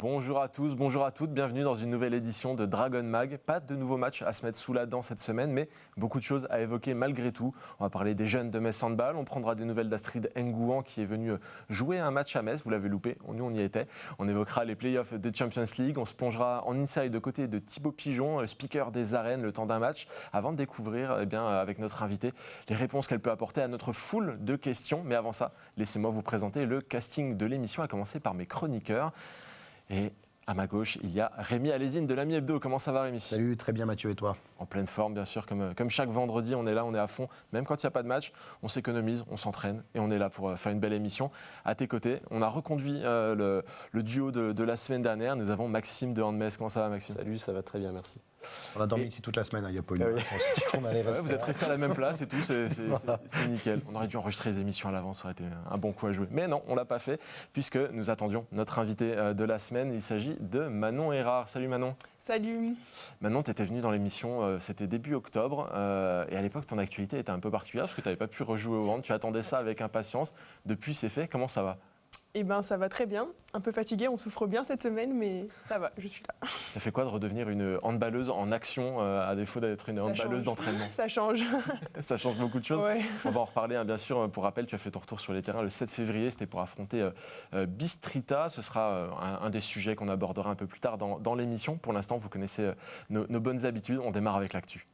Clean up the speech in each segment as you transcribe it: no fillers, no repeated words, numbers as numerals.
Bonjour à tous, bonjour à toutes, bienvenue dans une nouvelle édition de Dragon Mag. Pas de nouveaux matchs à se mettre sous la dent cette semaine, mais beaucoup de choses à évoquer malgré tout. On va parler des jeunes de Metz Handball, on prendra des nouvelles d'Astrid Ngouan qui est venue jouer un match à Metz, vous l'avez loupé, nous on y était. On évoquera les playoffs de Champions League, on se plongera en inside de côté de Thibaut Pigeon, le speaker des arènes, le temps d'un match, avant de découvrir avec notre invité les réponses qu'elle peut apporter à notre foule de questions. Mais avant ça, laissez-moi vous présenter le casting de l'émission, à commencer par mes chroniqueurs. Et à ma gauche, il y a Rémi Alézine de l'Ami Hebdo. Comment ça va, Rémi ? Salut, très bien Mathieu, et toi ? En pleine forme, bien sûr, comme chaque vendredi, on est là, on est à fond. Même quand il n'y a pas de match, on s'économise, on s'entraîne et on est là pour faire une belle émission. À tes côtés, on a reconduit le duo de la semaine dernière. Nous avons Maxime de Handmetz. Comment ça va, Maxime ? Salut, ça va très bien, merci. On a dormi ici toute la semaine, il n'y a pas une on allait rester. Vous êtes restés à la même place et tout, c'est nickel. On aurait dû enregistrer les émissions à l'avance, ça aurait été un bon coup à jouer. Mais non, on ne l'a pas fait, puisque nous attendions notre invité de la semaine. Il s'agit de Manon Erard. Salut Manon. Salut. Manon, tu étais venue dans l'émission, c'était début octobre, et à l'époque, ton actualité était un peu particulière, parce que tu n'avais pas pu rejouer au hand. Tu attendais ça avec impatience. Depuis, c'est fait. Comment ça va ? Eh bien, ça va très bien. Un peu fatiguée, on souffre bien cette semaine, mais ça va, je suis là. Ça fait quoi de redevenir une handballeuse en action, à défaut d'être une handballeuse d'entraînement ? Ça change. Ça change beaucoup de choses. Ouais. On va en reparler, bien sûr. Pour rappel, tu as fait ton retour sur les terrains le 7 février. C'était pour affronter Bistrita. Ce sera un des sujets qu'on abordera un peu plus tard dans l'émission. Pour l'instant, vous connaissez nos bonnes habitudes. On démarre avec l'actu.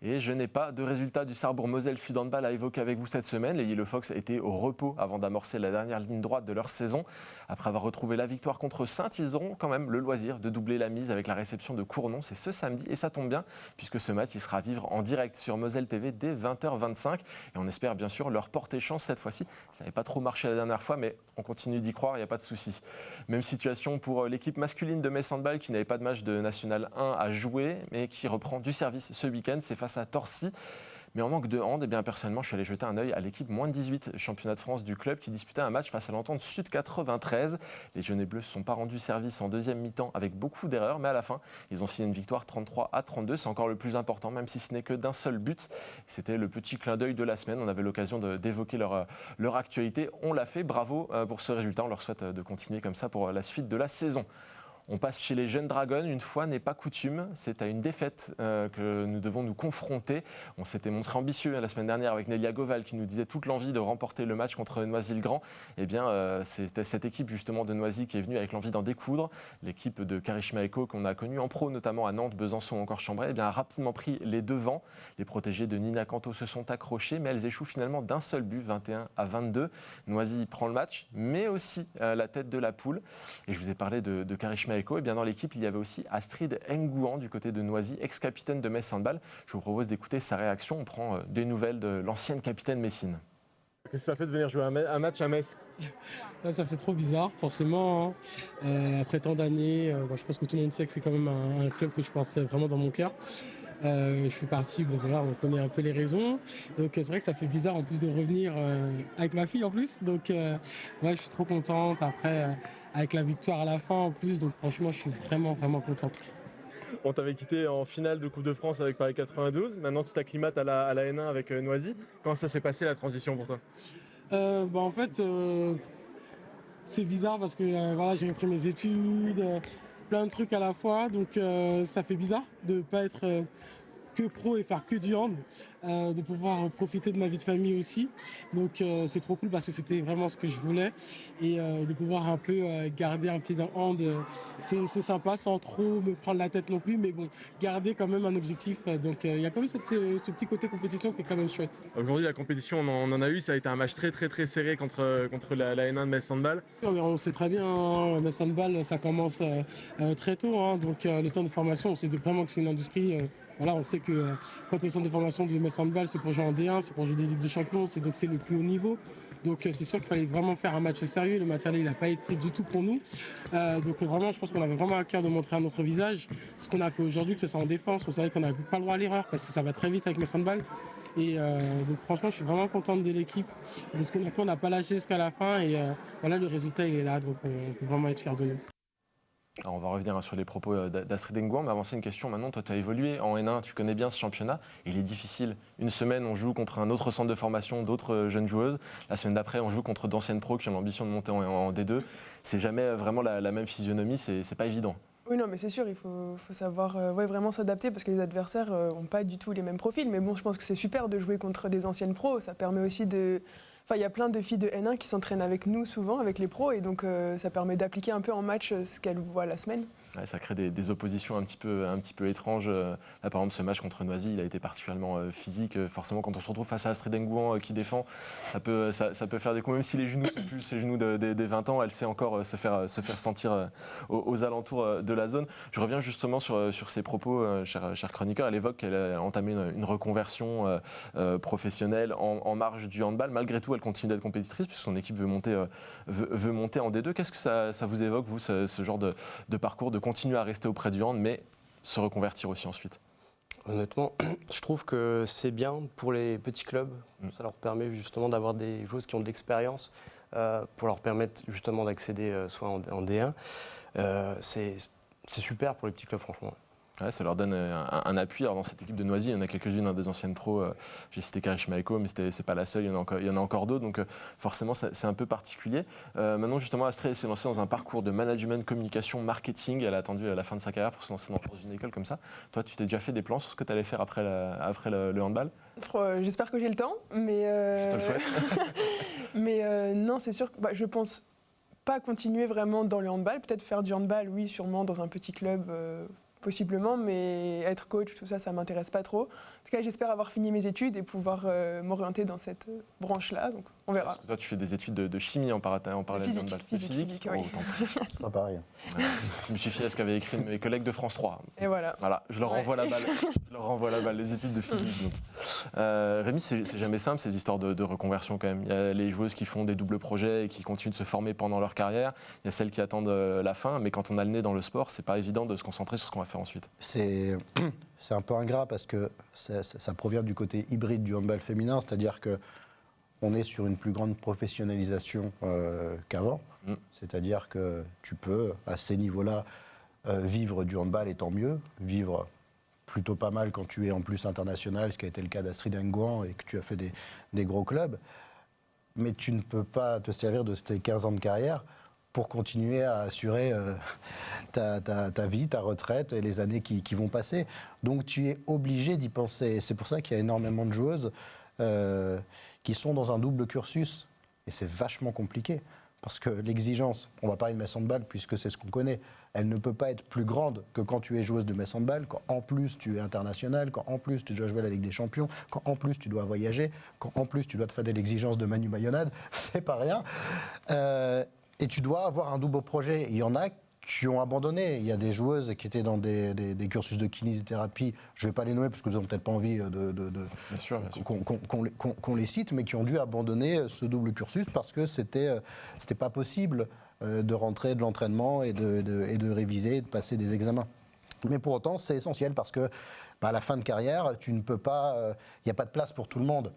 Et je n'ai pas de résultat du Sarrebourg-Moselle Sud Handball à évoquer avec vous cette semaine. Les Yellow Fox étaient au repos avant d'amorcer la dernière ligne droite de leur saison. Après avoir retrouvé la victoire contre Saintes, ils auront quand même le loisir de doubler la mise avec la réception de Cournon. C'est ce samedi et ça tombe bien puisque ce match il sera à vivre en direct sur Moselle TV dès 20h25. Et on espère bien sûr leur porter chance cette fois-ci. Ça n'avait pas trop marché la dernière fois, mais on continue d'y croire, il n'y a pas de souci. Même situation pour l'équipe masculine de Metz Handball qui n'avait pas de match de National 1 à jouer, mais qui reprend du service ce week-end. C'est face à Torcy. Mais en manque de hand, eh bien, personnellement, je suis allé jeter un œil à l'équipe moins de 18 championnat de France du club qui disputait un match face à l'Entente Sud 93. Les Jaunes et Bleus ne se sont pas rendus service en deuxième mi-temps avec beaucoup d'erreurs, mais à la fin, ils ont signé une victoire 33-32. C'est encore le plus important, même si ce n'est que d'un seul but. C'était le petit clin d'œil de la semaine. On avait l'occasion d'évoquer leur actualité. On l'a fait. Bravo pour ce résultat. On leur souhaite de continuer comme ça pour la suite de la saison. On passe chez les jeunes Dragons, une fois n'est pas coutume, c'est à une défaite que nous devons nous confronter. On s'était montré ambitieux la semaine dernière avec Nelia Goval qui nous disait toute l'envie de remporter le match contre Noisy-le-Grand. Eh bien, c'était cette équipe justement de Noisy qui est venue avec l'envie d'en découdre. L'équipe de Karishma Eko qu'on a connue en pro, notamment à Nantes, Besançon ou encore Chambray, eh bien, a rapidement pris les devants. Les protégés de Nina Canto se sont accrochés, mais elles échouent finalement d'un seul but, 21-22. Noisy prend le match, mais aussi la tête de la poule. Et je vous ai parlé de Karishma Eko. Et bien dans l'équipe, il y avait aussi Astrid Ngouan du côté de Noisy, ex-capitaine de Metz Handball. Je vous propose d'écouter sa réaction. On prend des nouvelles de l'ancienne capitaine messine. Qu'est-ce que ça fait de venir jouer un match à Metz ? Ça fait trop bizarre, forcément. Après tant d'années, je pense que tout le monde sait que c'est quand même un club que je porte vraiment dans mon cœur. Je suis parti, on connaît un peu les raisons. Donc c'est vrai que ça fait bizarre en plus de revenir avec ma fille en plus. Donc je suis trop contente. Après, avec la victoire à la fin en plus. Donc franchement, je suis vraiment, vraiment contente. On t'avait quitté en finale de Coupe de France avec Paris 92. Maintenant, tu t'acclimates à la N1 avec Noisy. Comment ça s'est passé la transition pour toi ? En fait, c'est bizarre parce que j'ai repris mes études, plein de trucs à la fois. Donc ça fait bizarre de ne pas être que pro et faire que du hand, de pouvoir profiter de ma vie de famille aussi. Donc c'est trop cool parce que c'était vraiment ce que je voulais. Et de pouvoir un peu garder un pied dans le hand, c'est sympa sans trop me prendre la tête non plus, mais bon, garder quand même un objectif. Donc il y a quand même ce petit côté compétition qui est quand même chouette. Aujourd'hui, la compétition, on en a eu, ça a été un match très très très serré contre la N1 de Metz Handball. On sait très bien, hein, Metz Handball, ça commence très tôt, hein, donc le temps de formation, on sait vraiment que c'est une industrie. On sait que quand le centre de formation du Metz Handball, c'est pour jouer en D1, c'est pour jouer des Ligues des Champions, donc c'est le plus haut niveau. Donc c'est sûr qu'il fallait vraiment faire un match sérieux. Le match aller, il n'a pas été du tout pour nous. Donc vraiment, je pense qu'on avait vraiment à cœur de montrer à notre visage ce qu'on a fait aujourd'hui, que ce soit en défense. On savait qu'on n'avait pas le droit à l'erreur parce que ça va très vite avec Metz Handball. Et donc franchement, je suis vraiment contente de l'équipe. Parce qu'on a fait, on n'a pas lâché jusqu'à la fin. Et le résultat, il est là. Donc on peut vraiment être fiers de nous. Alors on va revenir sur les propos d'Astrid Nguyen, mais avant ça, une question maintenant. Toi, tu as évolué en N1, tu connais bien ce championnat. Il est difficile. Une semaine, on joue contre un autre centre de formation, d'autres jeunes joueuses. La semaine d'après, on joue contre d'anciennes pros qui ont l'ambition de monter en D2. C'est jamais vraiment la même physionomie, c'est pas évident. Oui, non, mais c'est sûr, il faut savoir vraiment s'adapter parce que les adversaires n'ont pas du tout les mêmes profils. Mais bon, je pense que c'est super de jouer contre des anciennes pros. Ça permet aussi de... Enfin, il y a plein de filles de N1 qui s'entraînent avec nous souvent, avec les pros. Et donc, ça permet d'appliquer un peu en match ce qu'elles voient la semaine. Ouais, ça crée des oppositions un petit peu étranges. Là, par exemple, ce match contre Noisy, il a été particulièrement physique. Forcément, quand on se retrouve face à Astrid Nguyen qui défend, ça peut faire des coups. Même si les genoux sont plus ces genoux des 20 ans, elle sait encore se faire sentir aux alentours de la zone. Je reviens justement sur ses propos, cher chroniqueur. Elle évoque qu'elle a entamé une reconversion professionnelle en marge du handball. Malgré tout, elle continue d'être compétitrice puisque son équipe veut monter en D2. Qu'est-ce que ça vous évoque, vous, ce genre de parcours, de continuer à rester auprès du hand, mais se reconvertir aussi ensuite? Honnêtement, je trouve que c'est bien pour les petits clubs. Ça leur permet justement d'avoir des joueuses qui ont de l'expérience pour leur permettre justement d'accéder soit en D1. C'est super pour les petits clubs, franchement. Ouais, ça leur donne un appui. Alors dans cette équipe de Noisy, il y en a quelques-unes, des anciennes pros. J'ai cité Karishma Eko, mais c'est pas la seule, il y en a encore d'autres. Donc forcément, c'est un peu particulier. Maintenant, justement, Astrid s'est lancée dans un parcours de management, communication, marketing. Elle a attendu la fin de sa carrière pour se lancer dans une école comme ça. Toi, tu t'es déjà fait des plans sur ce que tu allais faire après le handball? J'espère que j'ai le temps, mais... Je te le souhaite. Mais non, c'est sûr que je pense pas continuer vraiment dans le handball. Peut-être faire du handball, oui, sûrement dans un petit club... possiblement, mais être coach, tout ça, ça m'intéresse pas trop. En tout cas, j'espère avoir fini mes études et pouvoir m'orienter dans cette branche-là, donc on verra. Parce que toi, tu fais des études de chimie en parallèle du handball. Physique, oui. C'est pas pareil. Ouais. Je me suis fié à ce qu'avaient écrit mes collègues de France 3. Et voilà. Voilà, je leur renvoie la balle. Je leur renvoie la balle, les études de physique. Donc. Rémi, c'est jamais simple ces histoires de reconversion quand même. Il y a les joueuses qui font des doubles projets et qui continuent de se former pendant leur carrière. Il y a celles qui attendent la fin, mais quand on a le nez dans le sport, c'est pas évident de se concentrer sur ce qu'on va faire ensuite. C'est un peu ingrat parce que ça provient du côté hybride du handball féminin, c'est-à-dire que on est sur une plus grande professionnalisation qu'avant. C'est-à-dire que tu peux, à ces niveaux-là, vivre du handball et tant mieux, vivre plutôt pas mal quand tu es en plus international, ce qui a été le cas d'Astrid Nguyen et que tu as fait des gros clubs. Mais tu ne peux pas te servir de tes 15 ans de carrière pour continuer à assurer ta vie, ta retraite et les années qui vont passer. Donc tu es obligé d'y penser. Et c'est pour ça qu'il y a énormément de joueuses qui sont dans un double cursus. Et c'est vachement compliqué. Parce que l'exigence, on va parler de Metz Handball puisque c'est ce qu'on connaît, elle ne peut pas être plus grande que quand tu es joueuse de Metz Handball, quand en plus tu es international, quand en plus tu dois jouer à la Ligue des Champions, quand en plus tu dois voyager, quand en plus tu dois te faire de l'exigence de Manu Mayonade, c'est pas rien. Et tu dois avoir un double projet. Il y en a qui ont abandonné. Il y a des joueuses qui étaient dans des cursus de kinésithérapie, je ne vais pas les nommer parce que vous n'avez peut-être pas envie Bien sûr. qu'on les cite, mais qui ont dû abandonner ce double cursus parce que c'était pas possible de rentrer de l'entraînement et de réviser et de passer des examens. Mais pour autant, c'est essentiel parce que à la fin de carrière, tu ne peux pas, il n'y a pas de place pour tout le monde.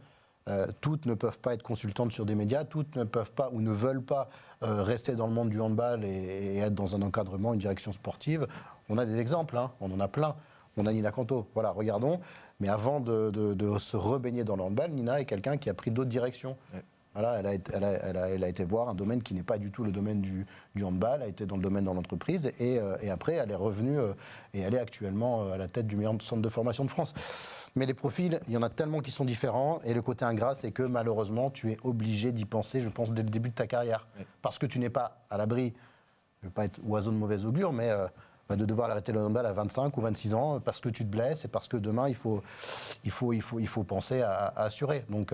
Toutes ne peuvent pas être consultantes sur des médias, toutes ne peuvent pas ou ne veulent pas rester dans le monde du handball et être dans un encadrement, une direction sportive. On a des exemples, hein, on en a plein. On a Nina Canto, voilà, regardons. Mais avant de se rebaigner dans le handball, Nina est quelqu'un qui a pris d'autres directions. Ouais. Voilà, elle a été voir un domaine qui n'est pas du tout le domaine du handball, elle a été dans le domaine de l'entreprise et après elle est revenue et elle est actuellement à la tête du meilleur centre de formation de France. Mais les profils, il y en a tellement qui sont différents et le côté ingrat, c'est que malheureusement tu es obligé d'y penser, je pense, dès le début de ta carrière. Oui. Parce que tu n'es pas à l'abri, je ne veux pas être oiseau de mauvais augure, mais de devoir arrêter le handball à 25 ou 26 ans parce que tu te blesses et parce que demain il faut penser à assurer. Donc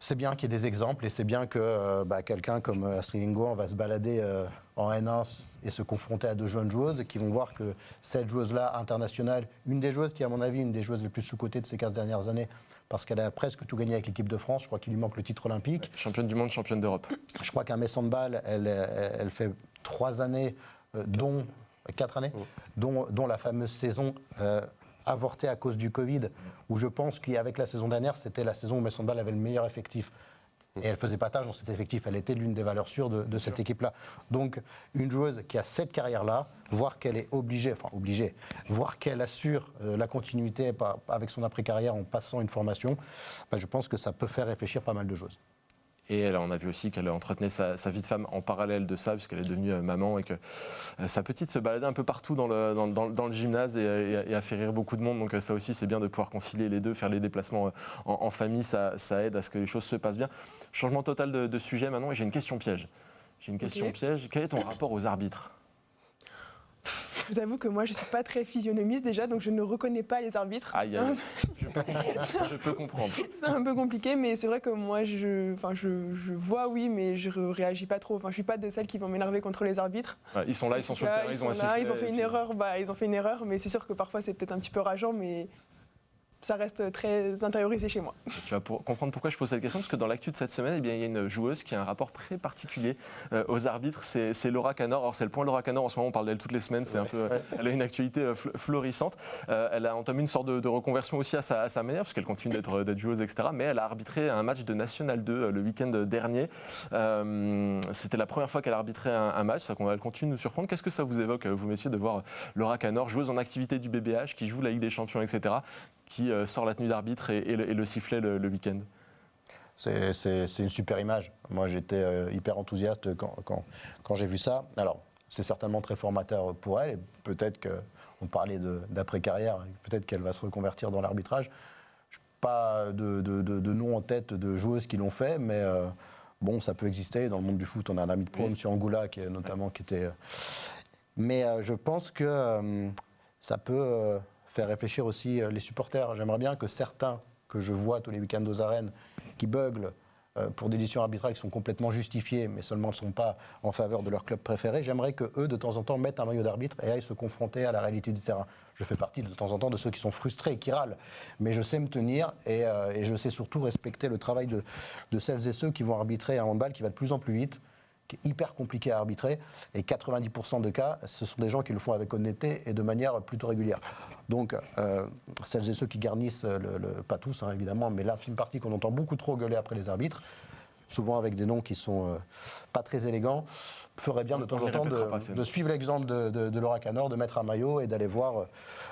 c'est bien qu'il y ait des exemples et c'est bien que quelqu'un comme Astrid Nguyen va se balader en N1 et se confronter à de jeunes joueuses qui vont voir que cette joueuse-là, internationale, une des joueuses qui, à mon avis, une des joueuses les plus sous-cotées de ces 15 dernières années, parce qu'elle a presque tout gagné avec l'équipe de France, je crois qu'il lui manque le titre olympique. Championne du monde, championne d'Europe. Je crois qu'à Metz Handball, elle fait 3 années, dont 4 années, dont la fameuse saison avorté à cause du Covid, où je pense qu'avec la saison dernière, c'était la saison où Metz Handball avait le meilleur effectif. Et elle ne faisait pas tâche dans cet effectif. Elle était l'une des valeurs sûres de cette équipe-là. Donc, une joueuse qui a cette carrière-là, voir qu'elle est obligée, voir qu'elle assure la continuité avec son après-carrière en passant une formation, je pense que ça peut faire réfléchir pas mal de joueuses. Et on a vu aussi qu'elle entretenait sa vie de femme en parallèle de ça, puisqu'elle est devenue maman et que sa petite se baladait un peu partout dans le gymnase et a fait rire beaucoup de monde. Donc ça aussi, c'est bien de pouvoir concilier les deux, faire les déplacements en famille, ça aide à ce que les choses se passent bien. Changement total de sujet maintenant, et j'ai une question piège. Piège. Quel est ton rapport aux arbitres ? Je vous avoue que moi, je ne suis pas très physionomiste déjà, donc je ne reconnais pas les arbitres. Aïe, je peux comprendre. C'est un peu compliqué, mais c'est vrai que moi, je vois, oui, mais je ne réagis pas trop. Enfin, je ne suis pas de celles qui vont m'énerver contre les arbitres. Ouais, ils sont là, ils sont sur le terrain, ils ont un sifflet. Ils ont fait une erreur, ils ont fait une erreur, mais c'est sûr que parfois, c'est peut-être un petit peu rageant, mais ça reste très intériorisé chez moi. Tu vas comprendre pourquoi je pose cette question, parce que dans l'actu de cette semaine, il y a une joueuse qui a un rapport très particulier aux arbitres, c'est Laura Canor. Alors c'est le point Laura Canor, en ce moment on parle d'elle toutes les semaines, elle a une actualité florissante. Elle a entamé une sorte de reconversion aussi à sa manière, parce qu'elle continue d'être joueuse, etc. Mais elle a arbitré un match de National 2 le week-end dernier. C'était la première fois qu'elle arbitrait un match, elle continue de nous surprendre. Qu'est-ce que ça vous évoque, vous messieurs, de voir Laura Canor, joueuse en activité du BBH, qui joue la Ligue des Champions, etc., qui sort la tenue d'arbitre et le sifflet le week-end? C'est une super image. Moi, j'étais hyper enthousiaste quand j'ai vu ça. Alors, c'est certainement très formateur pour elle. Et peut-être qu'on parlait d'après-carrière, peut-être qu'elle va se reconvertir dans l'arbitrage. Je n'ai pas de nom en tête de joueuses qui l'ont fait, mais bon, ça peut exister. Dans le monde du foot, on a un ami de pro, M. Angoula, qui était... Mais je pense que ça peut... faire réfléchir aussi les supporters. J'aimerais bien que certains que je vois tous les week-ends aux arènes qui beuglent pour des décisions arbitrales qui sont complètement justifiées, mais seulement ne sont pas en faveur de leur club préféré, j'aimerais qu'eux, de temps en temps, mettent un maillot d'arbitre et aillent se confronter à la réalité du terrain. Je fais partie de temps en temps de ceux qui sont frustrés et qui râlent, mais je sais me tenir et je sais surtout respecter le travail de celles et ceux qui vont arbitrer un handball qui va de plus en plus vite, qui est hyper compliqué à arbitrer, et 90% de cas, ce sont des gens qui le font avec honnêteté et de manière plutôt régulière. Donc, celles et ceux qui garnissent, pas tous évidemment, mais l'infime partie qu'on entend beaucoup trop gueuler après les arbitres, souvent avec des noms qui sont pas très élégants, ferait bien de temps en temps de suivre l'exemple de Laura Canor, de mettre un maillot et d'aller voir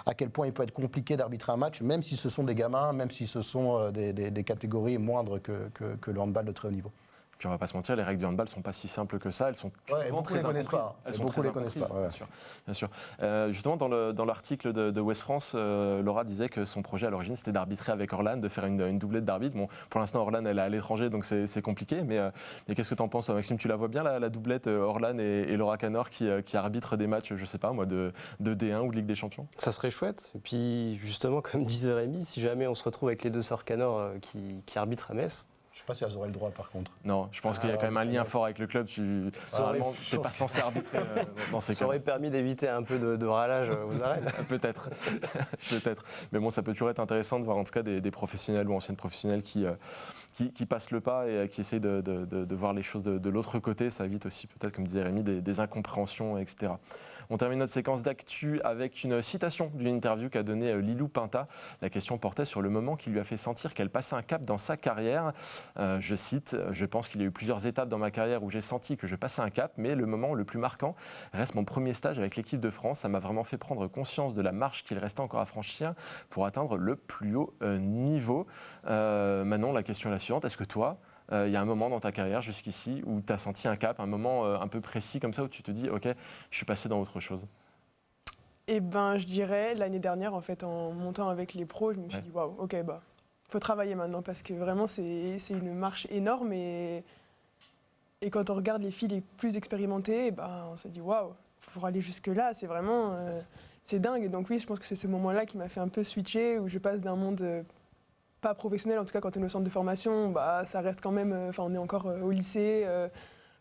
à quel point il peut être compliqué d'arbitrer un match, même si ce sont des gamins, même si ce sont des catégories moindres que le handball de très haut niveau. Puis on va pas se mentir, les règles du handball ne sont pas si simples que ça. Elles sont souvent très incomprises. Beaucoup les connaissent pas. Bien sûr. Justement, dans l'article de Ouest France, Laura disait que son projet à l'origine, c'était d'arbitrer avec Orlan, de faire une doublette d'arbitre. Bon, pour l'instant, Orlan, elle est à l'étranger, donc c'est compliqué. Mais qu'est-ce que tu en penses, toi, Maxime? Tu la vois bien, la doublette Orlan et Laura Canor qui arbitrent des matchs, je sais pas moi, de D1 ou de Ligue des Champions? Ça serait chouette. Et puis, justement, comme disait Rémi, si jamais on se retrouve avec les deux sœurs Canor qui arbitrent à Metz, je ne sais pas si elles auraient le droit, par contre. Non, je pense qu'il y a quand même un lien fort avec le club. Tu n'es pas censé arbitrer dans ces cas. Ça aurait permis d'éviter un peu de râlage aux arènes. Peut-être. Mais bon, ça peut toujours être intéressant de voir en tout cas des professionnels ou anciennes professionnelles qui passent le pas et qui essayent de voir les choses de l'autre côté. Ça évite aussi peut-être, comme disait Rémi, des incompréhensions, etc. On termine notre séquence d'actu avec une citation d'une interview qu'a donnée Lilou Pinta. La question portait sur le moment qui lui a fait sentir qu'elle passait un cap dans sa carrière. Je cite, « Je pense qu'il y a eu plusieurs étapes dans ma carrière où j'ai senti que je passais un cap, mais le moment le plus marquant reste mon premier stage avec l'équipe de France. Ça m'a vraiment fait prendre conscience de la marche qu'il restait encore à franchir pour atteindre le plus haut niveau. » Manon, la question est la suivante. Est-ce que toi, il y a un moment dans ta carrière jusqu'ici où tu as senti un cap, un moment un peu précis comme ça où tu te dis « Ok, je suis passé dans autre chose ». Eh ben, je dirais l'année dernière, en fait, en montant avec les pros, je me suis dit « Waouh, ok, faut travailler maintenant parce que vraiment c'est une marche énorme et quand on regarde les filles les plus expérimentées, on se dit waouh, pour aller jusque là, c'est vraiment c'est dingue. Et donc oui, je pense que c'est ce moment-là qui m'a fait un peu switcher où je passe d'un monde pas professionnel, en tout cas quand on est au centre de formation, ça reste quand même, on est encore au lycée,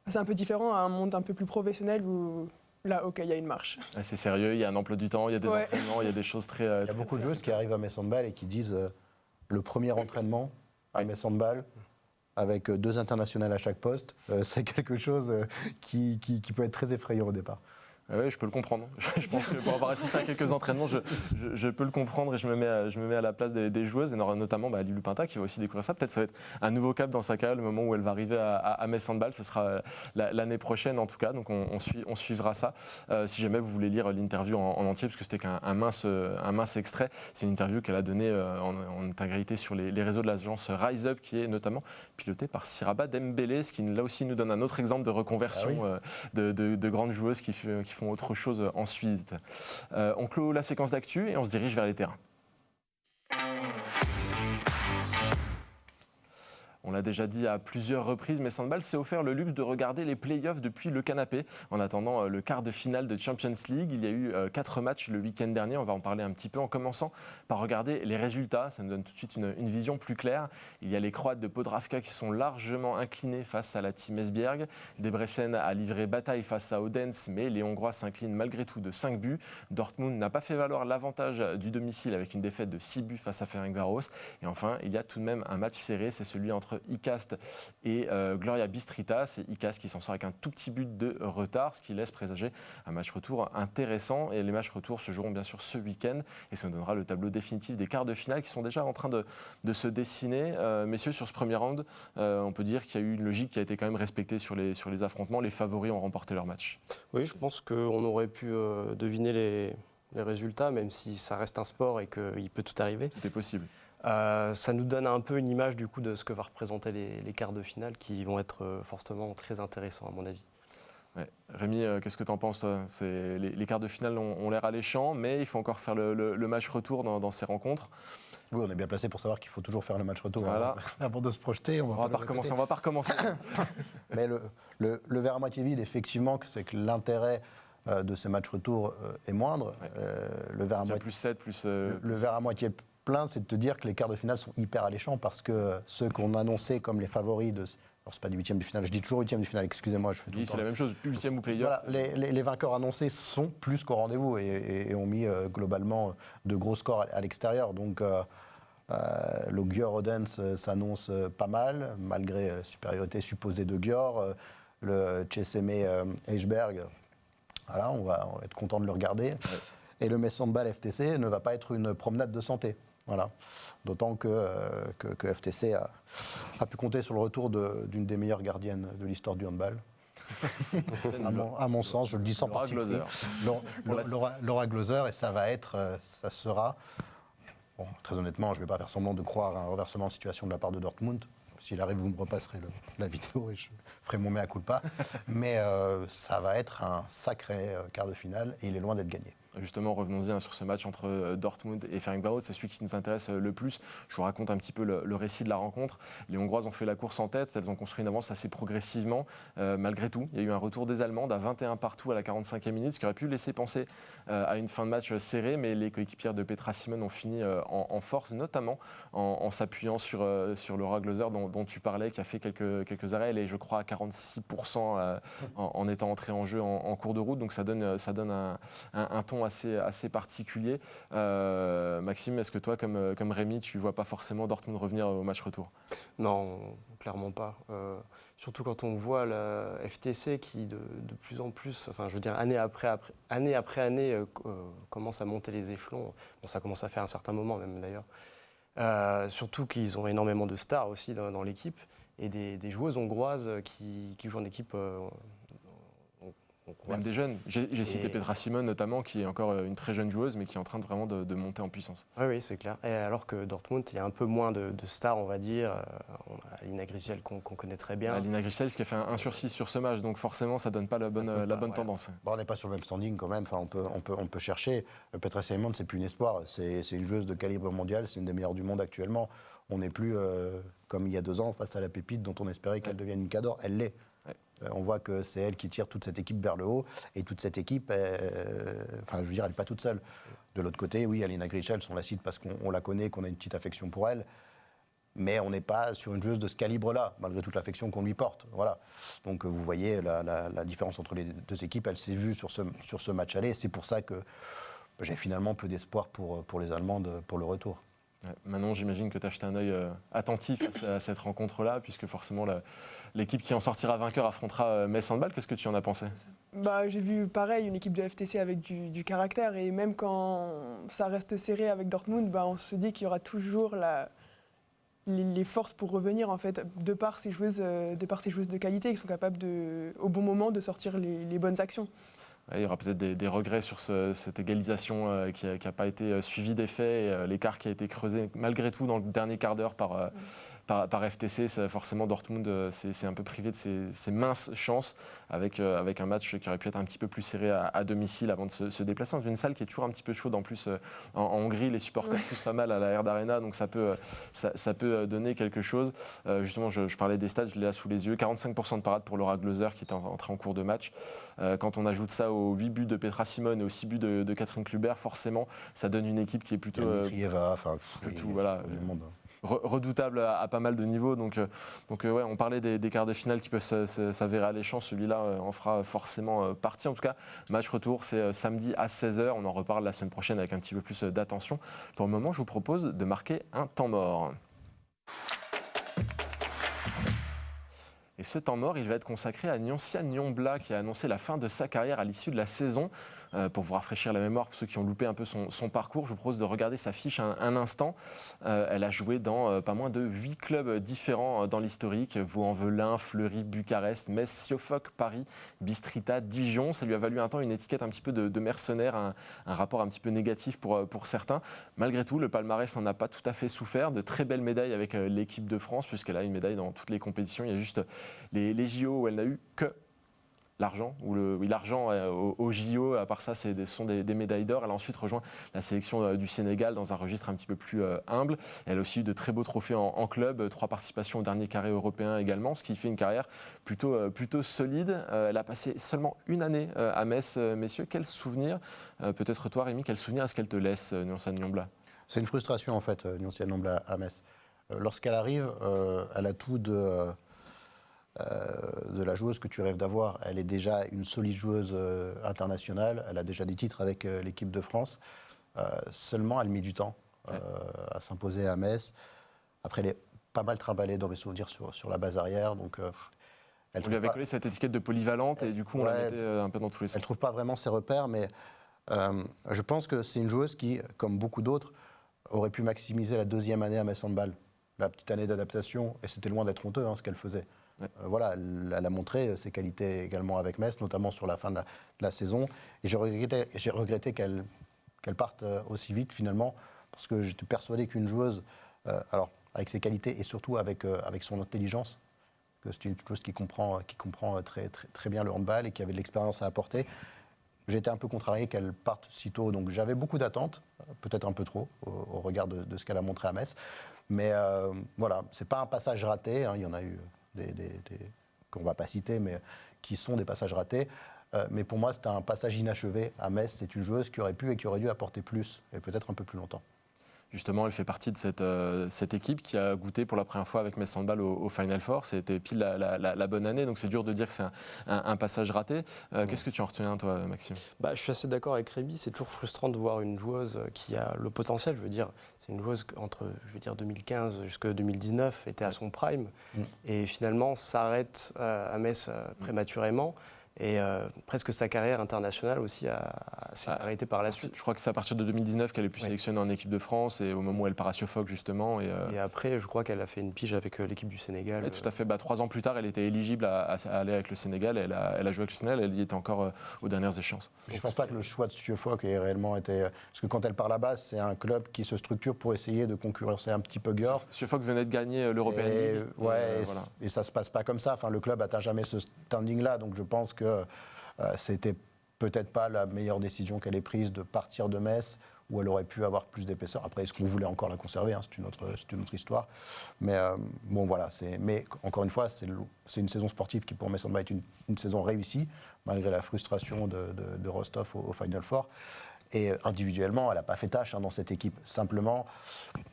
c'est un peu différent à un monde un peu plus professionnel où là, ok, il y a une marche. C'est sérieux, il y a un emploi du temps, il y a des entraînements, il y a des choses très... Il y a beaucoup de joueuses qui arrivent à Metz Handball et qui disent le premier entraînement à Metz Handball avec 2 internationales à chaque poste, c'est quelque chose qui peut être très effrayant au départ. Oui, je peux le comprendre. Je pense que pour avoir assisté à quelques entraînements, je peux le comprendre et je me mets à la place des joueuses, et notamment Lilou Pinta qui va aussi découvrir ça. Peut-être ça va être un nouveau cap dans sa carrière, le moment où elle va arriver à Metz Handball. Ce sera l'année prochaine en tout cas, donc on suivra ça. Si jamais vous voulez lire l'interview en entier, parce que c'était qu'un mince extrait, c'est une interview qu'elle a donnée en intégralité sur les réseaux de l'agence Rise Up, qui est notamment pilotée par Siraba Dembélé, ce qui là aussi nous donne un autre exemple de reconversion de grandes joueuses qui font autre chose ensuite. On clôt la séquence d'actu et on se dirige vers les terrains. On l'a déjà dit à plusieurs reprises, mais Handball s'est offert le luxe de regarder les playoffs depuis le canapé. En attendant le quart de finale de Champions League, il y a eu 4 matchs le week-end dernier. On va en parler un petit peu en commençant par regarder les résultats. Ça nous donne tout de suite une vision plus claire. Il y a les Croates de Podravka qui sont largement inclinés face à la Team Esbjerg. Debrecen a livré bataille face à Odense, mais les Hongrois s'inclinent malgré tout de 5 buts. Dortmund n'a pas fait valoir l'avantage du domicile avec une défaite de 6 buts face à Ferencváros. Et enfin, il y a tout de même un match serré, c'est celui entre ICAST et Gloria Bistrita. C'est ICAST qui s'en sort avec un tout petit but de retard, ce qui laisse présager un match retour intéressant. Et les matchs retour se joueront bien sûr ce week-end et ça nous donnera le tableau définitif des quarts de finale qui sont déjà en train de se dessiner. Messieurs, sur ce premier round, on peut dire qu'il y a eu une logique qui a été quand même respectée sur les affrontements. Les favoris ont remporté leur match. Oui, je pense qu'on aurait pu deviner les résultats, même si ça reste un sport et qu'il peut tout arriver. Tout est possible. Ça nous donne un peu une image du coup de ce que va représenter les quarts de finale qui vont être fortement très intéressants à mon avis. Ouais. Rémi, qu'est-ce que tu en penses toi ? Les quarts de finale ont l'air alléchants, mais il faut encore faire le match retour dans ces rencontres. Oui, on est bien placé pour savoir qu'il faut toujours faire le match retour voilà. avant de se projeter. On va pas recommencer. Mais le verre à moitié vide, effectivement, c'est que l'intérêt de ce match retour est moindre. Ouais. Le verre à moitié plus 7, plus... Le verre à moitié plein, c'est de te dire que les quarts de finale sont hyper alléchants parce que ceux qu'on annonçait comme les favoris de... Alors, c'est pas du huitième de finale, je dis toujours huitième de finale, excusez-moi, je fais tout le temps. C'est la même chose, huitième ou play-off. Voilà, les vainqueurs annoncés sont plus qu'au rendez-vous et ont mis globalement de gros scores à l'extérieur. Donc, le Győr Odense s'annonce pas mal, malgré la supériorité supposée de Győr. Le CSM Esbjerg, voilà, on va être content de le regarder. Ouais. Et le Metz Handball FTC ne va pas être une promenade de santé. Voilà. D'autant que FTC a pu compter sur le retour d'une des meilleures gardiennes de l'histoire du handball. à mon sens, je le dis sans parti pris. Laura Gloser, et ça sera... Bon, très honnêtement, je ne vais pas faire semblant de croire à un renversement de situation de la part de Dortmund. S'il arrive, vous me repasserez la vidéo et je ferai mon mea culpa. Mais ça va être un sacré quart de finale et il est loin d'être gagné. Justement, revenons-y sur ce match entre Dortmund et Ferencváros. C'est celui qui nous intéresse le plus. Je vous raconte un petit peu le récit de la rencontre. Les Hongroises ont fait la course en tête. Elles ont construit une avance assez progressivement. Malgré tout, il y a eu un retour des Allemandes à 21 partout à la 45e minute, ce qui aurait pu laisser penser à une fin de match serrée. Mais les coéquipières de Petra Simon ont fini en force, notamment en s'appuyant sur Laura Gloser dont tu parlais, qui a fait quelques arrêts. Elle est, je crois, à 46% en étant entrée en jeu en cours de route. Donc ça donne un ton assez particulier. Maxime, est-ce que toi, comme Rémi, tu ne vois pas forcément Dortmund revenir au match retour ? Non, clairement pas. Surtout quand on voit la FTC qui, de plus en plus, enfin, je veux dire, année après année, commence à monter les échelons. Bon, ça commence à faire un certain moment même, d'ailleurs. Surtout qu'ils ont énormément de stars aussi dans l'équipe et des joueuses hongroises qui jouent en équipe... Même des jeunes. J'ai cité Petra Simon notamment, qui est encore une très jeune joueuse, mais qui est en train vraiment de monter en puissance. Oui, c'est clair. Et alors que Dortmund, il y a un peu moins de stars, on va dire. On a Alina Grisel qu'on connaît très bien. Alina Grisel, qui a fait un 1/6 sur ce match, donc forcément, ça ne donne pas la bonne tendance. Bon, on n'est pas sur le même standing quand même. Enfin, on peut chercher. Petra Simon, c'est plus une espoir. C'est une joueuse de calibre mondial. C'est une des meilleures du monde actuellement. On n'est plus comme il y a 2 ans face à la pépite dont on espérait qu'elle devienne une cadre. Elle l'est. On voit que c'est elle qui tire toute cette équipe vers le haut. Et toute cette équipe, enfin, je veux dire, elle n'est pas toute seule. De l'autre côté, oui, Alina Grisel, on la cite parce qu'on la connaît, qu'on a une petite affection pour elle. Mais on n'est pas sur une joueuse de ce calibre-là, malgré toute l'affection qu'on lui porte. Voilà. Donc vous voyez la différence entre les 2 équipes. Elle s'est vue sur ce match aller. C'est pour ça que j'ai finalement peu d'espoir pour les Allemandes pour le retour. Ouais, Manon, j'imagine que tu as jeté un œil attentif à cette rencontre-là, puisque forcément l'équipe qui en sortira vainqueur affrontera Metz Handball. Qu'est-ce que tu en as pensé? J'ai vu pareil, une équipe de FTC avec du caractère, et même quand ça reste serré avec Dortmund, on se dit qu'il y aura toujours les forces pour revenir, en fait, de par ces joueuses de qualité qui sont capables au bon moment de sortir les bonnes actions. Il y aura peut-être des regrets sur cette égalisation qui n'a pas été suivie des faits, l'écart qui a été creusé malgré tout dans le dernier quart d'heure par FTC. Forcément, Dortmund s'est un peu privé de ses minces chances avec un match qui aurait pu être un petit peu plus serré à domicile avant de se déplacer dans une salle qui est toujours un petit peu chaude. En plus, en Hongrie, les supporters poussent pas mal à la Erd Arena, donc ça peut donner quelque chose. Justement, je parlais des stats, je l'ai là sous les yeux. 45% de parade pour Laura Glauser qui est entrée en cours de match. Quand on ajoute ça aux 8 buts de Petra Simon et aux 6 buts de Catherine Kluber, forcément, ça donne une équipe qui est plutôt... redoutable à pas mal de niveaux. Donc on parlait des quarts de finale qui peuvent s'avérer alléchants. Celui-là en fera forcément partie. En tout cas, match retour, c'est samedi à 16h. On en reparle la semaine prochaine avec un petit peu plus d'attention. Pour le moment, je vous propose de marquer un temps mort. Et ce temps mort, il va être consacré à Nyoncia Nyombla qui a annoncé la fin de sa carrière à l'issue de la saison. Pour vous rafraîchir la mémoire, pour ceux qui ont loupé un peu son parcours, je vous propose de regarder sa fiche un instant. Elle a joué dans pas moins de 8 clubs différents dans l'historique. Vaux-en-Velin, Fleury, Bucarest, Metz, Siofok, Paris, Bistrita, Dijon. Ça lui a valu un temps une étiquette un petit peu de mercenaire, un rapport un petit peu négatif pour certains. Malgré tout, le palmarès n'en a pas tout à fait souffert. De très belles médailles avec l'équipe de France, puisqu'elle a une médaille dans toutes les compétitions. Il y a juste les JO où elle n'a eu que l'argent, l'argent au JO, à part ça, ce sont des médailles d'or. Elle a ensuite rejoint la sélection du Sénégal dans un registre un petit peu plus humble. Elle a aussi eu de très beaux trophées en club, 3 participations au dernier carré européen également, ce qui fait une carrière plutôt solide. Elle a passé seulement une année à Metz, messieurs. Quel souvenir, peut-être toi Rémi, quel souvenir est-ce qu'elle te laisse, Nyoncia Nyombla? C'est une frustration en fait, Nyoncia Nyombla à Metz. Lorsqu'elle arrive, elle a tout de la joueuse que tu rêves d'avoir. Elle est déjà une solide joueuse internationale, elle a déjà des titres avec l'équipe de France. Seulement, elle met du temps à s'imposer à Metz. Après, elle est pas mal trimballée dans mes souvenirs sur la base arrière. Donc, on lui avait collé cette étiquette de polyvalente et du coup, on la mettait un peu dans tous les sens. Elle ne trouve pas vraiment ses repères, mais je pense que c'est une joueuse qui, comme beaucoup d'autres, aurait pu maximiser la 2e année à Metz Handball. La petite année d'adaptation, et c'était loin d'être honteux ce qu'elle faisait. Ouais. Elle a montré ses qualités également avec Metz, notamment sur la fin de la saison. Et j'ai regretté qu'elle parte aussi vite finalement, parce que j'étais persuadé qu'une joueuse, avec ses qualités et surtout avec son intelligence, que c'est une joueuse qui comprend très, très, très bien le handball et qui avait de l'expérience à apporter. J'étais un peu contrarié qu'elle parte si tôt, donc j'avais beaucoup d'attentes, peut-être un peu trop, au regard de ce qu'elle a montré à Metz. Mais c'est pas un passage raté, il y en a eu qu'on ne va pas citer, mais qui sont des passages ratés. Mais pour moi, c'était un passage inachevé à Metz. C'est une joueuse qui aurait pu et qui aurait dû apporter plus, et peut-être un peu plus longtemps. Justement, elle fait partie de cette équipe qui a goûté pour la première fois avec Metz Handball au Final Four. C'était pile la bonne année, donc c'est dur de dire que c'est un passage raté. Qu'est-ce que tu en retiens, toi, Maxime? Je suis assez d'accord avec Rémi. C'est toujours frustrant de voir une joueuse qui a le potentiel. Je veux dire, c'est une joueuse entre 2015 jusqu'à 2019 était à son prime, et finalement s'arrête à Metz prématurément. Et presque sa carrière internationale aussi s'est arrêtée par la suite. Je crois que c'est à partir de 2019 qu'elle est pu sélectionner en équipe de France et au moment où elle part à Siofok justement. Et après, je crois qu'elle a fait une pige avec l'équipe du Sénégal. Oui, tout à fait. 3 ans plus tard, elle était éligible à aller avec le Sénégal. Elle a joué avec le Sénégal. Elle y était encore aux dernières échéances. Je ne pense pas que le choix de Siofok ait réellement été... Parce que quand elle part là-bas, c'est un club qui se structure pour essayer de concurrencer un petit peu Gyor. Siofok venait de gagner l'European League. Et ça ne se passe pas comme ça. Enfin, le club n'atteint jamais ce standing-là. Donc je pense que c'était peut-être pas la meilleure décision qu'elle ait prise de partir de Metz, où elle aurait pu avoir plus d'épaisseur. Après, est-ce qu'on voulait encore la conserver, c'est une autre histoire. Mais mais encore une fois, c'est une saison sportive qui pour Metz Handball est une saison réussie, malgré la frustration de Rostov au Final Four. Et individuellement, elle n'a pas fait tâche dans cette équipe. Simplement,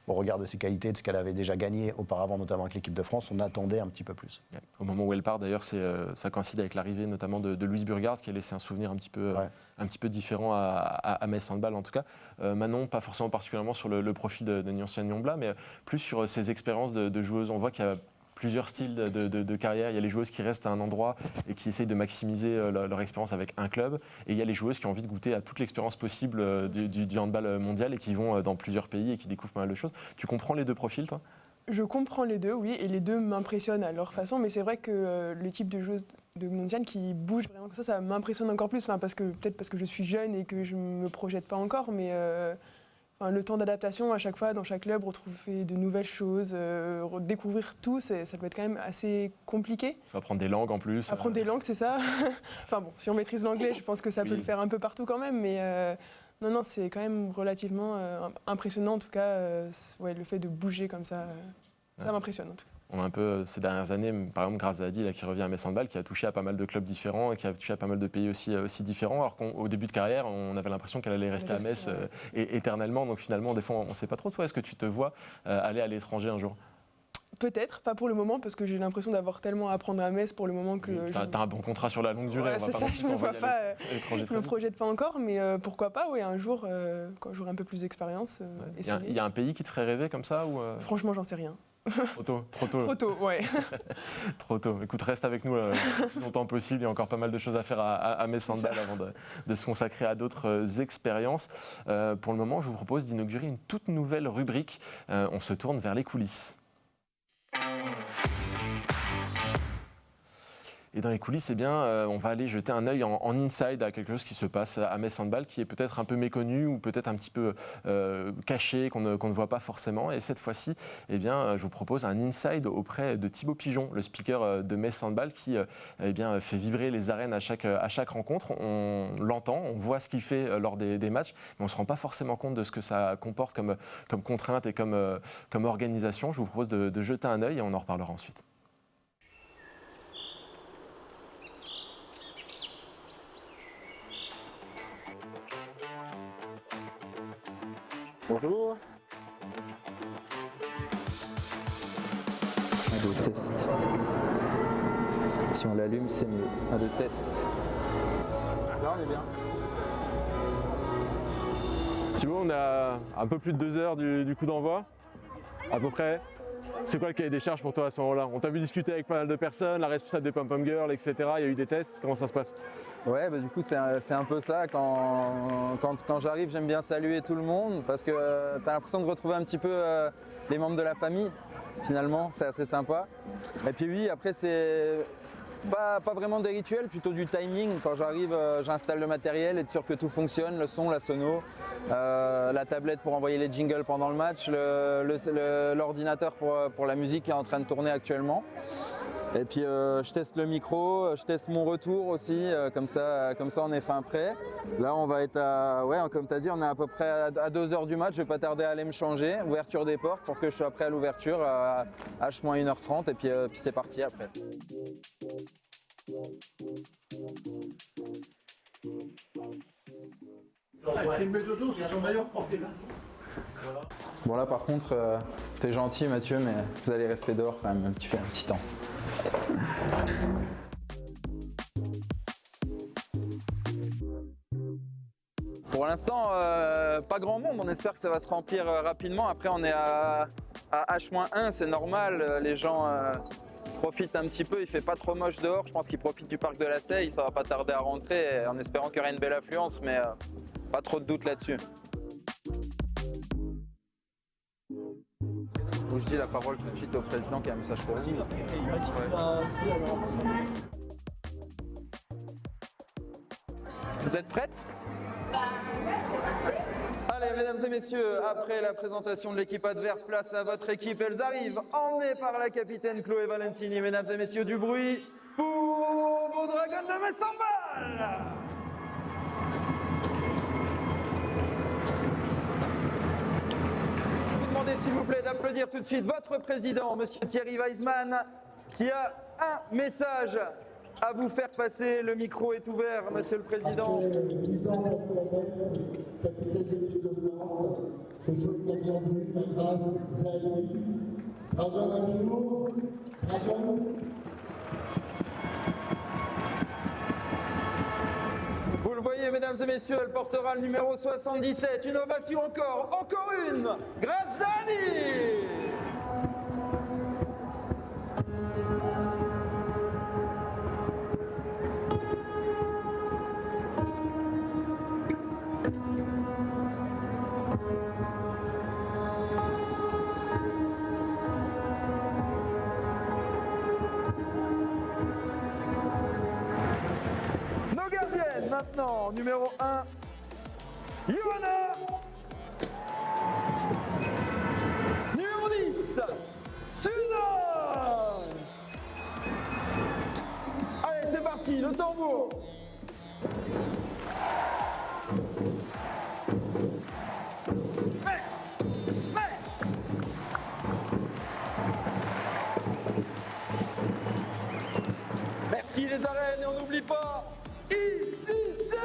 au regard de ses qualités, de ce qu'elle avait déjà gagné auparavant, notamment avec l'équipe de France, on attendait un petit peu plus. Au moment où elle part, d'ailleurs, ça coïncide avec l'arrivée notamment de Louise Burgard, qui a laissé un souvenir un petit peu différent à Metz Handball en tout cas. Manon, pas forcément particulièrement sur le profil de Nyoncia Nyombla, mais plus sur ses expériences de joueuse. On voit qu'il y a plusieurs styles de carrière. Il y a les joueuses qui restent à un endroit et qui essayent de maximiser leur expérience avec un club. Et il y a les joueuses qui ont envie de goûter à toute l'expérience possible du handball mondial et qui vont dans plusieurs pays et qui découvrent pas mal de choses. Tu comprends les deux profils, toi ? Je comprends les deux, oui, et les deux m'impressionnent à leur façon, mais c'est vrai que le type de joueuse de mondial qui bouge vraiment comme ça m'impressionne encore plus, peut-être parce que je suis jeune et que je ne me projette pas encore, mais le temps d'adaptation à chaque fois, dans chaque club, retrouver de nouvelles choses, découvrir tout, ça peut être quand même assez compliqué. Il faut apprendre des langues en plus. Apprendre des langues, c'est ça. Enfin bon, si on maîtrise l'anglais, je pense que ça peut le faire un peu partout quand même, mais non, c'est quand même relativement impressionnant en tout cas, le fait de bouger comme ça, ça m'impressionne en tout cas. On a un peu, ces dernières années, par exemple, grâce à Adi, qui revient à Metz Handball, qui a touché à pas mal de clubs différents et qui a touché à pas mal de pays aussi différents, alors qu'au début de carrière, on avait l'impression qu'elle allait rester à Metz éternellement. Donc finalement, des fois, on ne sait pas trop. Toi, est-ce que tu te vois aller à l'étranger un jour ? Peut-être, pas pour le moment, parce que j'ai l'impression d'avoir tellement à apprendre à Metz pour le moment que... Tu as un bon contrat sur la longue durée. Ouais, c'est ça, je ne me vois pas, je ne me projette pas encore, mais pourquoi pas, un jour, quand j'aurai un peu plus d'expérience, essayer. Il y a un pays qui te ferait rêver comme ça ou Franchement, j'en sais rien. Trop tôt. Trop tôt, ouais. Trop tôt. Écoute, reste avec nous le plus longtemps possible. Il y a encore pas mal de choses à faire à Metz Handball avant de se consacrer à d'autres expériences. Pour le moment, je vous propose d'inaugurer une toute nouvelle rubrique. On se tourne vers les coulisses. Et dans les coulisses, on va aller jeter un œil en inside à quelque chose qui se passe à Metz Handball, qui est peut-être un peu méconnu ou peut-être un petit peu caché, qu'on ne voit pas forcément. Et cette fois-ci, je vous propose un inside auprès de Thibaut Pigeon, le speaker de Metz Handball, qui fait vibrer les arènes à chaque rencontre. On l'entend, on voit ce qu'il fait lors des matchs, mais on ne se rend pas forcément compte de ce que ça comporte comme contrainte et comme organisation. Je vous propose de jeter un œil et on en reparlera ensuite. Bonjour. 1, 2, test. Si on l'allume, c'est mieux. 1, 2, test. Là, on est bien. Thibaut, on a un peu plus de 2 heures du coup d'envoi, à peu près. C'est quoi le cahier des charges pour toi à ce moment-là ? On t'a vu discuter avec pas mal de personnes, la responsable des Pom Pom Girls, etc. Il y a eu des tests, comment ça se passe ? Ouais, du coup c'est un peu ça. Quand j'arrive, j'aime bien saluer tout le monde parce que tu as l'impression de retrouver un petit peu les membres de la famille. Finalement, c'est assez sympa. Et puis oui, après c'est pas vraiment des rituels, plutôt du timing. Quand j'arrive, j'installe le matériel, être sûr que tout fonctionne, le son, la sono, la tablette pour envoyer les jingles pendant le match, l'ordinateur pour la musique qui est en train de tourner actuellement. Et puis je teste le micro, je teste mon retour aussi, comme ça on est fin prêt. Là on va être comme tu as dit, on est à peu près à 2 heures du match, je vais pas tarder à aller me changer, ouverture des portes pour que je sois prêt à l'ouverture à H-1h30 et puis c'est parti après. Bon là par contre, t'es gentil Mathieu, mais vous allez rester dehors quand même un petit temps. Pour l'instant, pas grand monde, on espère que ça va se remplir rapidement. Après on est à H-1, c'est normal, les gens profitent un petit peu, il fait pas trop moche dehors, je pense qu'ils profitent du parc de la Seille, ça va pas tarder à rentrer en espérant qu'il y aura une belle affluence, mais pas trop de doute là-dessus. Je dis la parole tout de suite au président qui a un message pour vous. Vous êtes prêtes ? Allez, mesdames et messieurs, après la présentation de l'équipe adverse, place à votre équipe. Elles arrivent, emmenées par la capitaine Chloé Valentini. Mesdames et messieurs, du bruit pour vos Dragons de Metz Handball. S'il vous plaît d'applaudir tout de suite votre président, monsieur Thierry Weisman, qui a un message à vous faire passer. Le micro est ouvert, Monsieur le Président. Après 10 ans dans ce capitaine de l'équipe de France, je souhaite la bienvenue à Grace Zahedi. Dragon Amour, Dragon. Vous le voyez, mesdames et messieurs, elle portera le numéro 77. Une ovation encore une. Grace Zahedi. Nos gardiennes maintenant, numéro 1, Johanna. Numéro 10, Suzanne. Allez, c'est parti, le tambour. Merci les arènes et on n'oublie pas, ici c'est...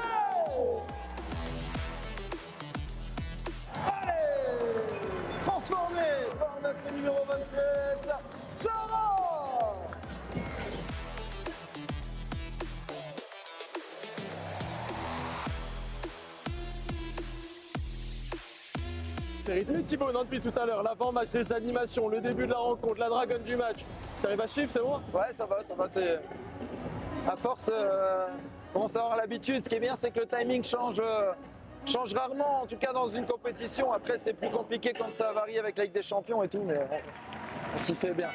Allez, transformé par notre numéro 27, Sarah. C'est rythmé Thibaut, non, depuis tout à l'heure. L'avant-match, les animations, le début de la rencontre, la dragonne du match. T'arrives à suivre, c'est bon? Ouais, ça va. À force, on commence à avoir l'habitude. Ce qui est bien, c'est que le timing change rarement, en tout cas dans une compétition. Après, c'est plus compliqué quand ça varie avec la Ligue des Champions et tout, mais on s'y fait bien.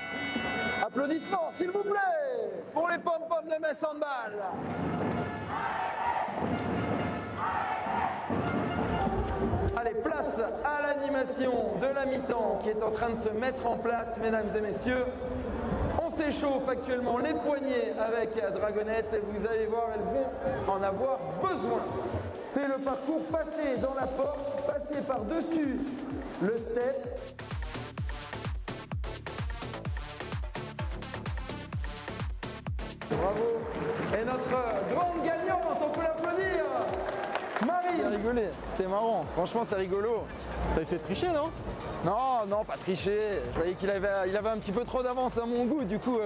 Applaudissements, s'il vous plaît, pour les pom-poms de Metz Handball. Allez, place à l'animation de la mi-temps qui est en train de se mettre en place, mesdames et messieurs. On s'échauffe actuellement les poignets avec Dragonette et vous allez voir, elles vont en avoir besoin. C'est le parcours, passer dans la porte, passer par-dessus le step. Bravo. Et notre grande gagnante, on peut l'applaudir, Marie. J'ai rigolé, c'était marrant. Franchement, c'est rigolo. T'as essayé de tricher, non? Non, pas tricher. Je voyais qu'il avait un petit peu trop d'avance à mon goût, du coup.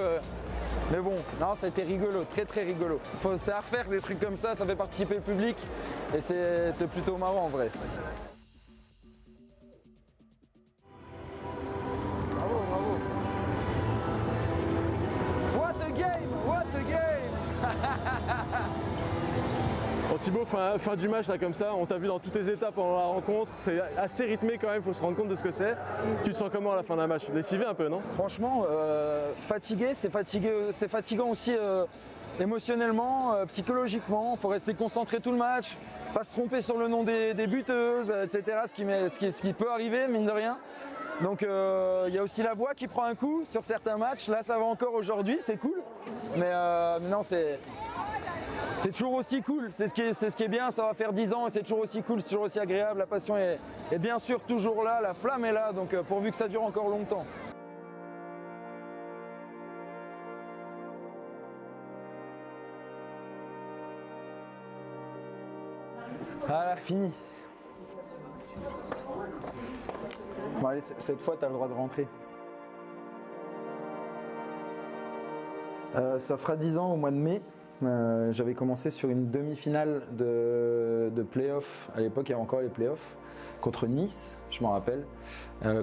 Mais bon, non, ça a été rigolo, très très rigolo. Faut savoir faire des trucs comme ça fait participer le public et c'est plutôt marrant en vrai. Bravo. What a game. Bon Thibaut, fin du match là comme ça, on t'a vu dans toutes les étapes pendant la rencontre, c'est assez rythmé quand même, faut se rendre compte de ce que c'est. Tu te sens comment à la fin d'un match? Lessivé un peu, non? Franchement, fatigué, c'est fatigant aussi émotionnellement, psychologiquement. Il faut rester concentré tout le match, pas se tromper sur le nom des buteuses, etc. Ce qui peut arriver, mine de rien. Donc il y a aussi la voix qui prend un coup sur certains matchs. Là, ça va encore aujourd'hui, c'est cool. Mais non, c'est toujours aussi cool, c'est ce qui est bien, ça va faire 10 ans et c'est toujours aussi cool, c'est toujours aussi agréable, la passion est bien sûr toujours là, la flamme est là, donc pourvu que ça dure encore longtemps. Voilà, fini. Bon allez, cette fois tu as le droit de rentrer. Ça fera 10 ans au mois de mai. J'avais commencé sur une demi-finale de play-off. À l'époque, il y avait encore les play-offs contre Nice, je m'en rappelle.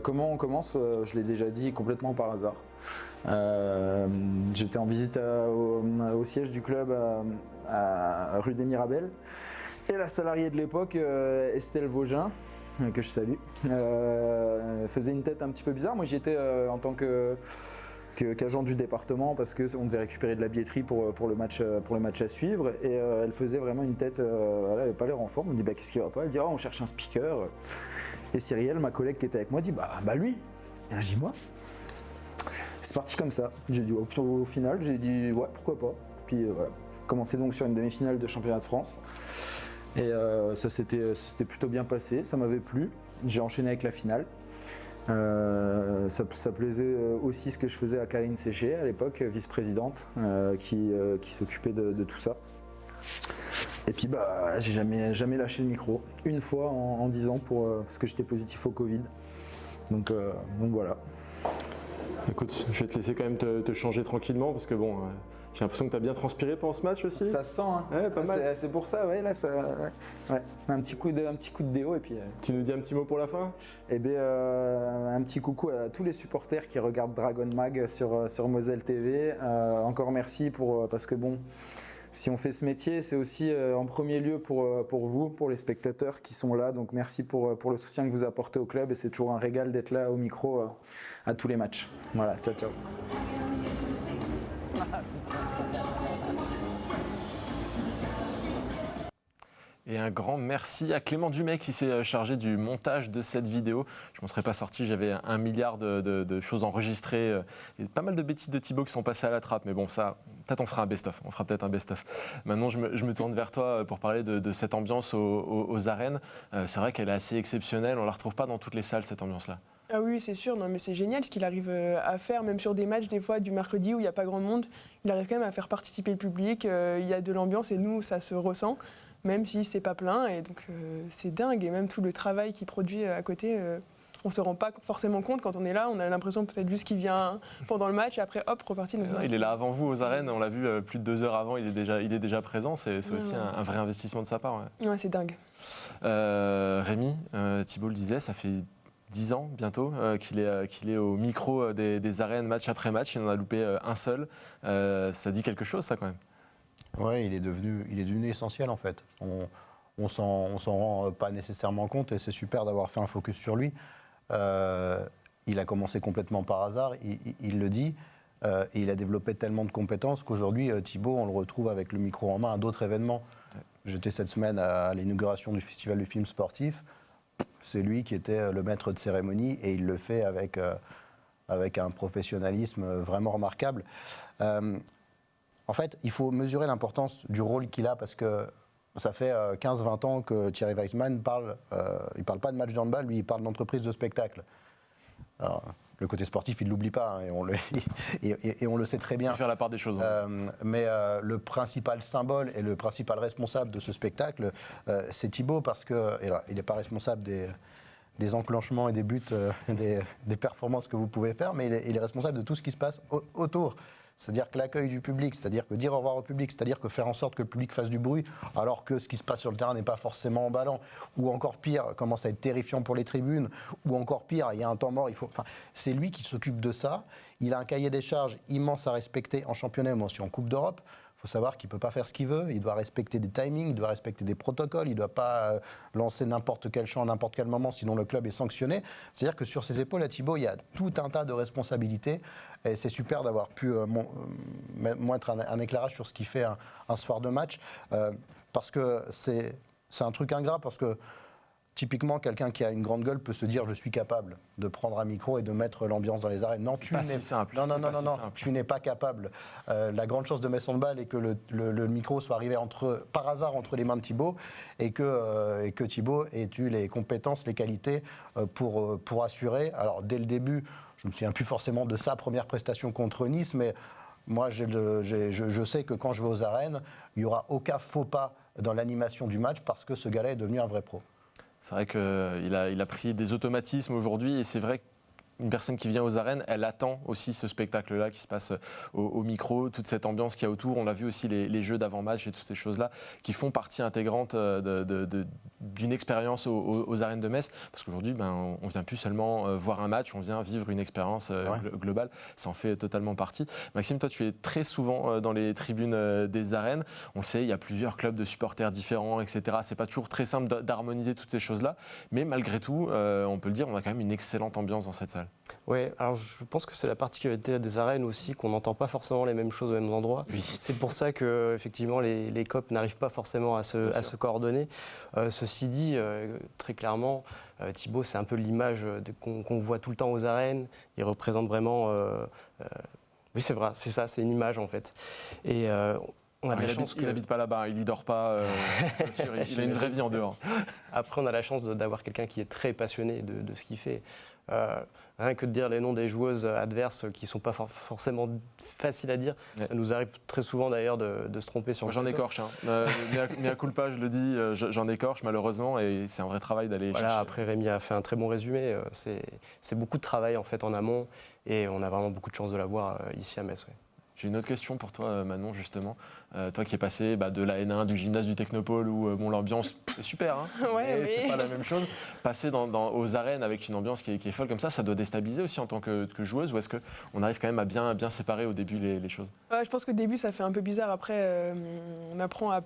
Comment on commence, je l'ai déjà dit, complètement par hasard. J'étais en visite au siège du club à rue des Mirabelles. Et la salariée de l'époque, Estelle Vaugin, que je salue, faisait une tête un petit peu bizarre. Moi, j'y étais en tant qu'agent du département parce qu'on devait récupérer de la billetterie pour le match à suivre et elle faisait vraiment une tête, elle n'avait pas l'air en forme. On dit bah, qu'est-ce qui va pas? Elle dit oh, on cherche un speaker et Cyrielle, ma collègue qui était avec moi, dit bah lui. Et là, je dis moi. C'est parti comme ça. J'ai dit au final, j'ai dit ouais pourquoi pas. Puis voilà, commencé donc sur une demi-finale de championnat de France et ça s'était plutôt bien passé, ça m'avait plu. J'ai enchaîné avec la finale. Ça plaisait aussi ce que je faisais à Karine Séché à l'époque, vice-présidente, qui s'occupait de tout ça. Et puis j'ai jamais lâché le micro, une fois en 10 ans parce que j'étais positif au Covid. Donc voilà. Écoute, je vais te laisser quand même te changer tranquillement parce que bon, j'ai l'impression que tu as bien transpiré pendant ce match aussi. Ça se sent, hein. Ouais, pas mal. C'est pour ça, ouais, là, ouais. Un petit coup de déo et puis. Tu nous dis un petit mot pour la fin? Eh bien, un petit coucou à tous les supporters qui regardent Dragon Mag sur Moselle TV. Encore merci parce que bon, si on fait ce métier, c'est aussi en premier lieu pour vous, pour les spectateurs qui sont là. Donc merci pour le soutien que vous apportez au club et c'est toujours un régal d'être là au micro à tous les matchs. Voilà, ciao ciao. Et un grand merci à Clément Dumais qui s'est chargé du montage de cette vidéo. Je ne m'en serais pas sorti, j'avais 1 milliard de choses enregistrées. Et pas mal de bêtises de Thibaut qui sont passées à la trappe. Mais bon, ça, peut-être on fera un best-of. On fera peut-être un best-of. Maintenant, je me tourne vers toi pour parler de cette ambiance aux arènes. C'est vrai qu'elle est assez exceptionnelle. On ne la retrouve pas dans toutes les salles, cette ambiance-là. Ah oui, c'est sûr, non, mais c'est génial ce qu'il arrive à faire, même sur des matchs des fois du mercredi où il n'y a pas grand monde, il arrive quand même à faire participer le public, il y a de l'ambiance et nous, ça se ressent, même si c'est pas plein, et donc c'est dingue, et même tout le travail qu'il produit à côté, on se rend pas forcément compte quand on est là, on a l'impression peut-être juste qu'il vient pendant le match, et après hop, reparti. Donc, il est là avant vous aux arènes, on l'a vu plus de 2 heures avant, il est déjà présent, c'est aussi un vrai investissement de sa part. Ouais, c'est dingue. Rémi, Thibaut le disait, ça fait 10 ans bientôt qu'il est au micro des arènes match après match. Il en a loupé un seul. Ça dit quelque chose, ça, quand même. Oui, il est devenu essentiel, en fait. On s'en rend pas nécessairement compte et c'est super d'avoir fait un focus sur lui. Il a commencé complètement par hasard, il le dit. Et il a développé tellement de compétences qu'aujourd'hui, Thibaut, on le retrouve avec le micro en main à d'autres événements. Ouais. J'étais cette semaine à l'inauguration du Festival du film sportif. C'est lui qui était le maître de cérémonie et il le fait avec un professionnalisme vraiment remarquable. En fait, il faut mesurer l'importance du rôle qu'il a parce que ça fait 15-20 ans que Thierry Weissman parle, il ne parle pas de match de handball, lui il parle d'entreprise de spectacle. Alors, le côté sportif, il ne l'oublie pas, hein, et on le sait très bien. C'est faire la part des choses. Mais le principal symbole et le principal responsable de ce spectacle, c'est Thibaut, parce qu'il n'est pas responsable des enclenchements et des buts, des performances que vous pouvez faire, mais il est responsable de tout ce qui se passe autour. C'est-à-dire que l'accueil du public, c'est-à-dire que dire au revoir au public, c'est-à-dire que faire en sorte que le public fasse du bruit, alors que ce qui se passe sur le terrain n'est pas forcément emballant, ou encore pire, commence à être terrifiant pour les tribunes, ou encore pire, il y a un temps mort, c'est lui qui s'occupe de ça. Il a un cahier des charges immense à respecter en championnat, mais aussi en Coupe d'Europe. Il faut savoir qu'il ne peut pas faire ce qu'il veut, il doit respecter des timings, il doit respecter des protocoles, il ne doit pas lancer n'importe quel champ à n'importe quel moment, sinon le club est sanctionné. C'est-à-dire que sur ses épaules, à Thibaut, il y a tout un tas de responsabilités, et c'est super d'avoir pu mettre un éclairage sur ce qu'il fait un soir de match, parce que c'est un truc ingrat, parce que typiquement, quelqu'un qui a une grande gueule peut se dire « je suis capable de prendre un micro et de mettre l'ambiance dans les arènes ». Non, tu n'es si simple. Non, tu n'es pas capable. La grande chance de Metz Handball est que le micro soit arrivé par hasard entre les mains de Thibaut et que Thibaut ait eu les compétences, les qualités pour assurer. Alors, dès le début, je ne me souviens plus forcément de sa première prestation contre Nice, mais moi, je sais que quand je vais aux arènes, il n'y aura aucun faux pas dans l'animation du match parce que ce gars-là est devenu un vrai pro. C'est vrai qu'il a pris des automatismes aujourd'hui et c'est vrai qu'une personne qui vient aux arènes, elle attend aussi ce spectacle-là qui se passe au micro, toute cette ambiance qu'il y a autour. On l'a vu aussi les jeux d'avant-match et toutes ces choses-là qui font partie intégrante d'une expérience aux arènes de Metz. Parce qu'aujourd'hui, on ne vient plus seulement voir un match, on vient vivre une expérience globale. Ça en fait totalement partie. Maxime, toi, tu es très souvent dans les tribunes des arènes. On le sait, il y a plusieurs clubs de supporters différents, etc. C'est pas toujours très simple d'harmoniser toutes ces choses-là. Mais malgré tout, on peut le dire, on a quand même une excellente ambiance dans cette salle. Oui, alors je pense que c'est la particularité des arènes aussi, qu'on n'entend pas forcément les mêmes choses aux mêmes endroits. Oui. C'est pour ça que effectivement les COP n'arrivent pas forcément à se coordonner. Ceci dit, très clairement, Thibaut, c'est un peu l'image qu'on voit tout le temps aux arènes. Il représente vraiment... oui, c'est vrai, c'est ça, c'est une image en fait. Et On a de la chance il n'habite pas là-bas, il n'y dort pas, bien sûr, il a une vraie vie en dehors. Après, on a la chance d'avoir quelqu'un qui est très passionné de ce qu'il fait. Rien que de dire les noms des joueuses adverses qui ne sont pas forcément faciles à dire. Ouais. Ça nous arrive très souvent d'ailleurs de se tromper sur Moi, j'en le plateau. écorche, mais à culpa, je le dis, j'en écorche malheureusement, et c'est un vrai travail d'aller Voilà, chercher. après Rémi a fait un très bon résumé. C'est beaucoup de travail en fait en amont et on a vraiment beaucoup de chance de l'avoir ici à Metz. Ouais. J'ai une autre question pour toi, Manon, justement. Toi qui es passé de la N1, du gymnase du Technopole, où l'ambiance est super, hein, Ouais, mais c'est mais- pas la même chose. Passer aux arènes avec une ambiance qui est folle comme ça doit déstabiliser aussi en tant que joueuse, ou est-ce qu'on arrive quand même à bien séparer au début les choses? Ouais, je pense qu'au début, ça fait un peu bizarre. Après, on apprend à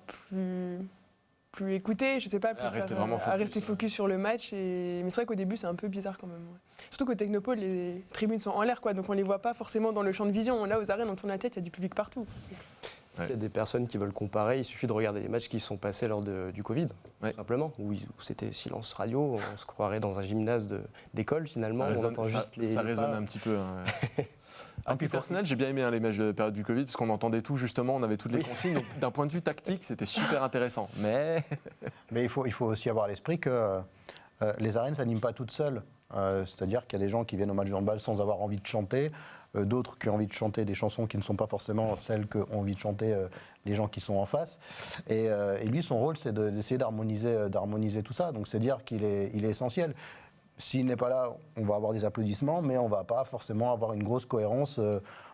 plus écouter, je sais pas, À rester vraiment à rester focus, focus sur le match. Mais c'est vrai qu'au début, c'est un peu bizarre quand même. Ouais. Surtout qu'au Technopole, les tribunes sont en l'air, quoi, donc on les voit pas forcément dans le champ de vision. Là, aux arènes, on tourne la tête, il y a du public partout. S'il y a des personnes qui veulent comparer, il suffit de regarder les matchs qui sont passés lors du Covid, Ouais. tout simplement, où c'était silence radio, on se croirait dans un gymnase d'école finalement, on entend juste les résonne pas. un petit peu. Hein, À titre personnel, j'ai bien aimé les matchs de période du Covid, parce qu'on entendait tout justement, on avait toutes les consignes. Donc d'un point de vue tactique, c'était super intéressant. Mais Mais il faut aussi avoir à l'esprit que les arènes ne s'animent pas toutes seules. C'est-à-dire qu'il y a des gens qui viennent au match de handball sans avoir envie de chanter, d'autres qui ont envie de chanter des chansons qui ne sont pas forcément celles qu'ont envie de chanter les gens qui sont en face. Et lui, son rôle, c'est d'essayer d'harmoniser tout ça. Donc c'est dire qu'il est essentiel. S'il n'est pas là, on va avoir des applaudissements, mais on ne va pas forcément avoir une grosse cohérence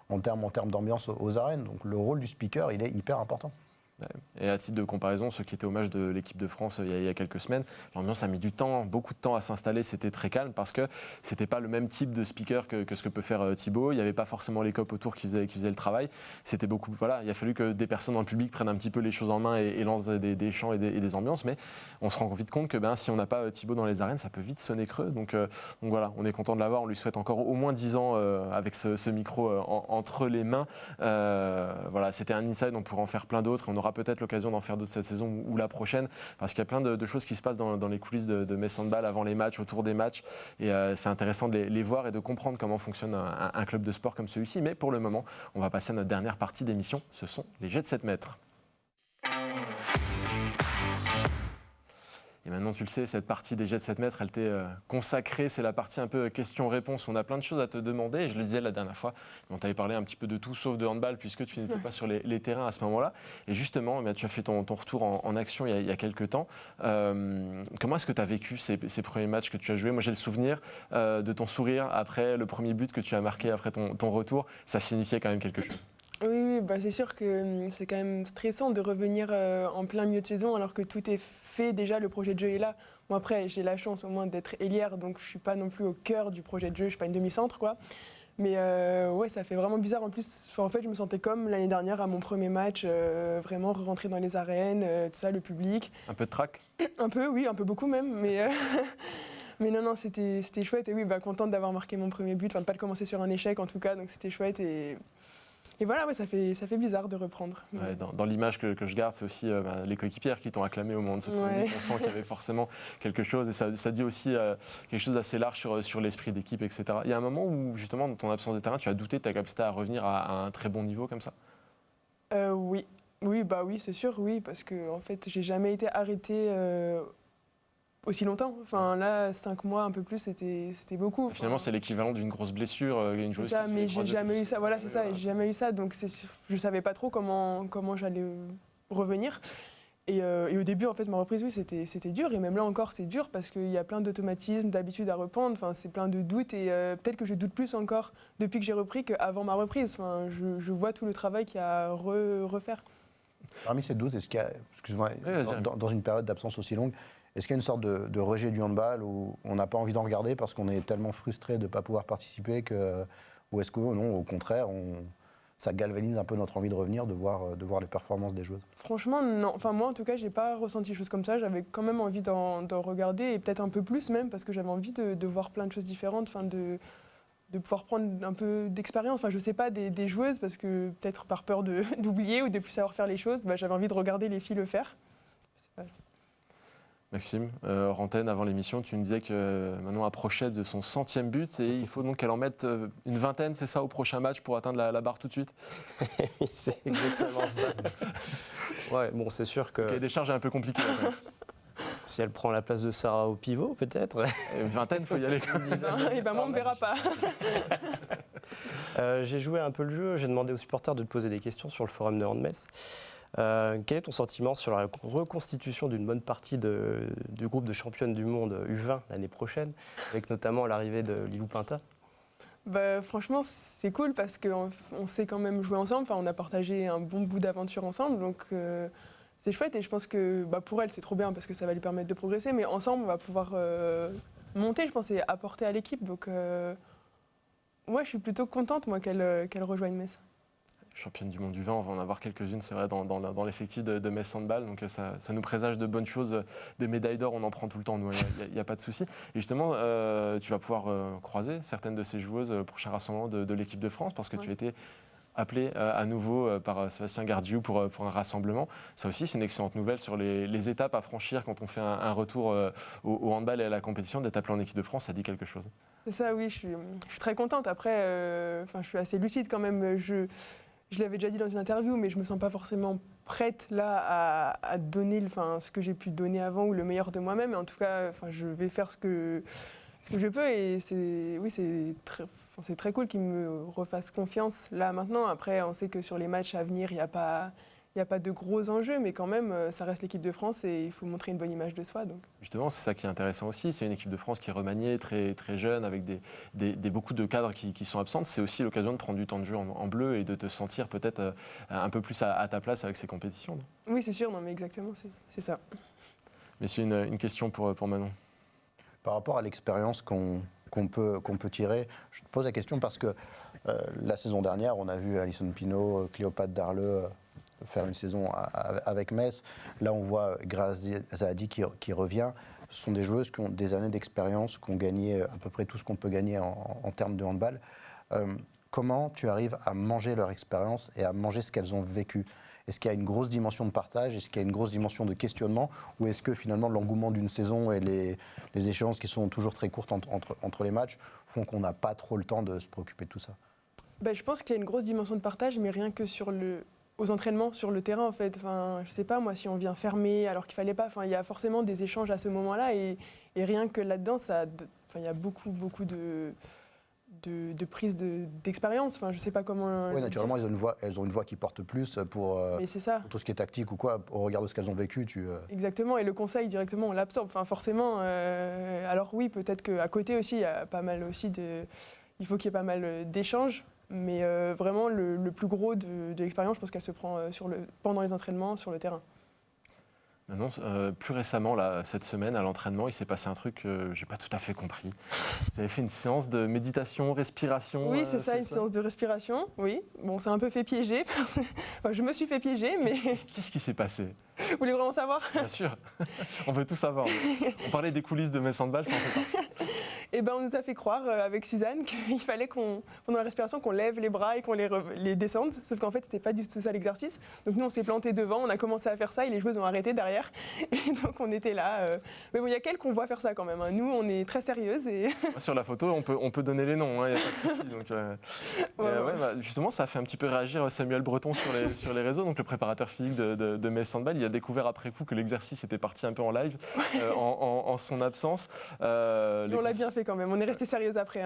en termes d'ambiance aux arènes. Donc le rôle du speaker, il est hyper important. Et à titre de comparaison, ceux qui étaient au match de l'équipe de France il y a quelques semaines, l'ambiance a mis du temps, beaucoup de temps à s'installer. C'était très calme parce que c'était pas le même type de speaker que ce que peut faire Thibaut. Il n'y avait pas forcément les copes autour qui faisaient le travail. C'était beaucoup. Voilà, il a fallu que des personnes dans le public prennent un petit peu les choses en main et lancent des chants et des ambiances. Mais on se rend vite compte que si on n'a pas Thibaut dans les arènes, ça peut vite sonner creux. Donc voilà, on est content de l'avoir. On lui souhaite encore au moins 10 ans avec ce micro entre les mains. Voilà, c'était un inside. On pourra en faire plein d'autres. On aura peut-être l'occasion d'en faire d'autres cette saison ou la prochaine, parce qu'il y a plein de choses qui se passent dans les coulisses de Metz Handball avant les matchs, autour des matchs, et c'est intéressant de les voir et de comprendre comment fonctionne un club de sport comme celui-ci. Mais pour le moment, on va passer à notre dernière partie d'émission, ce sont les jets de 7 mètres. Et maintenant, tu le sais, cette partie des jets de 7 mètres, elle t'est consacrée. C'est la partie un peu questions-réponses. On a plein de choses à te demander. Et je le disais la dernière fois, on t'avait parlé un petit peu de tout sauf de handball, puisque tu n'étais pas sur les terrains à ce moment-là. Et justement, tu as fait ton retour en action il y a quelques temps. Comment est-ce que tu as vécu ces premiers matchs que tu as joués? Moi, j'ai le souvenir de ton sourire après le premier but que tu as marqué après ton retour. Ça signifiait quand même quelque chose. Oui, c'est sûr que c'est quand même stressant de revenir en plein milieu de saison alors que tout est fait déjà, le projet de jeu est là. Moi après, j'ai la chance au moins d'être ailière, donc je ne suis pas non plus au cœur du projet de jeu, je ne suis pas une demi-centre, quoi. Mais ouais, ça fait vraiment bizarre. En plus, en fait, je me sentais comme l'année dernière à mon premier match, vraiment rentrer dans les arènes, tout ça, le public. Un peu de trac? Un peu, oui, un peu beaucoup même, mais... Mais non, c'était chouette. Et oui, contente d'avoir marqué mon premier but, enfin de ne pas le commencer sur un échec en tout cas, donc c'était chouette. Et voilà, ouais, ça fait bizarre de reprendre. Ouais, dans l'image que je garde, c'est aussi les coéquipières qui t'ont acclamé au moment de ce premier but. On sent qu'il y avait forcément quelque chose, et ça dit aussi quelque chose d'assez large sur l'esprit d'équipe, etc. Il y a un moment où, justement, dans ton absence de terrain, tu as douté de ta capacité à revenir à un très bon niveau comme ça? Oui, c'est sûr, oui, parce que en fait, j'ai jamais été arrêtée aussi longtemps. Enfin là, 5 mois, un peu plus, c'était beaucoup. Finalement, c'est l'équivalent d'une grosse blessure, une joueuse. C'est ça, qui se mais fait j'ai croiser jamais plus. eu ça. Voilà, c'est ça, j'ai jamais eu ça, donc je savais pas trop comment j'allais revenir. Et au début, en fait, ma reprise, oui, c'était dur. Et même là encore, c'est dur parce qu'il y a plein d'automatismes, d'habitudes à reprendre. Enfin, c'est plein de doutes. Et peut-être que je doute plus encore depuis que j'ai repris qu'avant ma reprise. Enfin, je vois tout le travail qu'il y a à refaire. Parmi ces doutes, est-ce qu'il y a, excuse-moi, Oui, vas-y. dans une période d'absence aussi longue, est-ce qu'il y a une sorte de rejet du handball où on n'a pas envie d'en regarder parce qu'on est tellement frustré de ne pas pouvoir participer ou est-ce que non, au contraire, ça galvanise un peu notre envie de revenir, de voir les performances des joueuses? Franchement, non. Enfin, moi, en tout cas, j'ai pas ressenti des choses comme ça. J'avais quand même envie d'en regarder, et peut-être un peu plus même, parce que j'avais envie de voir plein de choses différentes, enfin, de pouvoir prendre un peu d'expérience. Enfin, je sais pas, des joueuses, parce que peut-être par peur d'oublier ou de plus savoir faire les choses, j'avais envie de regarder les filles le faire. Je sais pas. Maxime, hors antenne, avant l'émission, tu nous disais que Manon approchait de son 100e but et il faut donc qu'elle en mette une vingtaine, c'est ça, au prochain match pour atteindre la barre tout de suite? C'est exactement ça. Ouais, bon, c'est sûr que Il y a des charges un peu compliquées. Là, quand même. si elle prend la place de Sarah au pivot, peut-être. Une vingtaine, il faut y aller. Et ben moi, on ne verra pas. J'ai joué un peu le jeu, j'ai demandé aux supporters de te poser des questions sur le forum de Handmetz. Quel est ton sentiment sur la reconstitution d'une bonne partie du groupe de championnes du monde U20 l'année prochaine, avec notamment l'arrivée de Lilou Pinta? Bah, franchement, c'est cool parce qu'on sait quand même jouer ensemble. Enfin, on a partagé un bon bout d'aventure ensemble. Donc, c'est chouette. Et je pense que pour elle, c'est trop bien parce que ça va lui permettre de progresser. Mais ensemble, on va pouvoir monter, je pense, et apporter à l'équipe. Donc, moi, je suis plutôt contente, moi, qu'elle rejoigne Metz. Championne du monde du vin, on va en avoir quelques-unes, c'est vrai, dans l'effectif de Metz Handball. Donc ça nous présage de bonnes choses, des médailles d'or, on en prend tout le temps, nous, il n'y a pas de souci. Et justement, tu vas pouvoir croiser certaines de ces joueuses au prochain rassemblement de l'équipe de France, parce que tu as été appelé à nouveau par Sébastien Gardiou pour un rassemblement. Ça aussi, c'est une excellente nouvelle sur les étapes à franchir quand on fait un retour au handball et à la compétition. D'être appelé en équipe de France, ça dit quelque chose. C'est ça, oui, je suis très contente. Après, je suis assez lucide quand même. Je l'avais déjà dit dans une interview, mais je ne me sens pas forcément prête là à donner ce que j'ai pu donner avant ou le meilleur de moi-même. Mais en tout cas, je vais faire ce que je peux et c'est très cool qu'il me refasse confiance là maintenant. Après, on sait que sur les matchs à venir, il n'y a pas de gros enjeux, mais quand même, ça reste l'équipe de France et il faut montrer une bonne image de soi. Donc. Justement, c'est ça qui est intéressant aussi. C'est une équipe de France qui est remaniée, très, très jeune, avec beaucoup de cadres qui sont absentes. C'est aussi l'occasion de prendre du temps de jeu en bleu et de te sentir peut-être un peu plus à ta place avec ces compétitions. Non? Oui, c'est sûr, non, mais exactement, c'est ça. Mais c'est une question pour Manon. Par rapport à l'expérience qu'on peut tirer, je te pose la question parce que la saison dernière, on a vu Alison Pinault, Cléopâtre Darleux faire une saison avec Metz. Là, on voit Grace Zahadi qui revient. Ce sont des joueuses qui ont des années d'expérience, qui ont gagné à peu près tout ce qu'on peut gagner en termes de handball. Comment tu arrives à manger leur expérience et à manger ce qu'elles ont vécu? Est-ce qu'il y a une grosse dimension de partage? Est-ce qu'il y a une grosse dimension de questionnement? Ou est-ce que finalement l'engouement d'une saison et les échéances qui sont toujours très courtes entre les matchs font qu'on n'a pas trop le temps de se préoccuper de tout ça? Je pense qu'il y a une grosse dimension de partage, mais rien que aux entraînements sur le terrain en fait. Je sais pas moi si on vient fermer alors qu'il fallait pas. Il y a forcément des échanges à ce moment-là et rien que là-dedans, il y a beaucoup de prise d'expérience. Je sais pas comment. Oui, naturellement, elles ont une voix qui porte plus pour tout ce qui est tactique ou quoi. Au regard de ce qu'elles ont vécu, Exactement. Et le conseil directement, on l'absorbe. Forcément. Alors oui, peut-être qu'à côté aussi, il y a pas mal aussi il faut qu'il y ait pas mal d'échanges. Mais vraiment, le plus gros de l'expérience, je pense qu'elle se prend pendant les entraînements sur le terrain. Non, plus récemment, là, cette semaine, à l'entraînement, il s'est passé un truc que je n'ai pas tout à fait compris. Vous avez fait une séance de méditation, respiration? Oui, c'est ça, une séance de respiration, oui. Bon, c'est un peu fait piéger. Je me suis fait piéger, mais... Qu'est-ce qui s'est passé? Vous voulez vraiment savoir? Bien sûr, on veut tout savoir. On parlait des coulisses de Metz Handball, ça en fait partie. On nous a fait croire avec Suzanne qu'il fallait pendant la respiration, qu'on lève les bras et qu'on les descende. Sauf qu'en fait, c'était pas du tout ça l'exercice. Donc nous, on s'est planté devant, on a commencé à faire ça et les joueuses ont arrêté derrière. Et donc on était là. Mais bon, il y a quelques qu'on voit faire ça quand même. Nous, on est très sérieuses. Et... Sur la photo, on peut donner les noms, il n'y a pas de souci. Donc, justement, ça a fait un petit peu réagir Samuel Breton sur les réseaux, donc le préparateur physique de Metz Handball. Il a découvert après coup que l'exercice était parti un peu en live, en son absence. On l'a bien fait quand même, on est resté sérieuse après.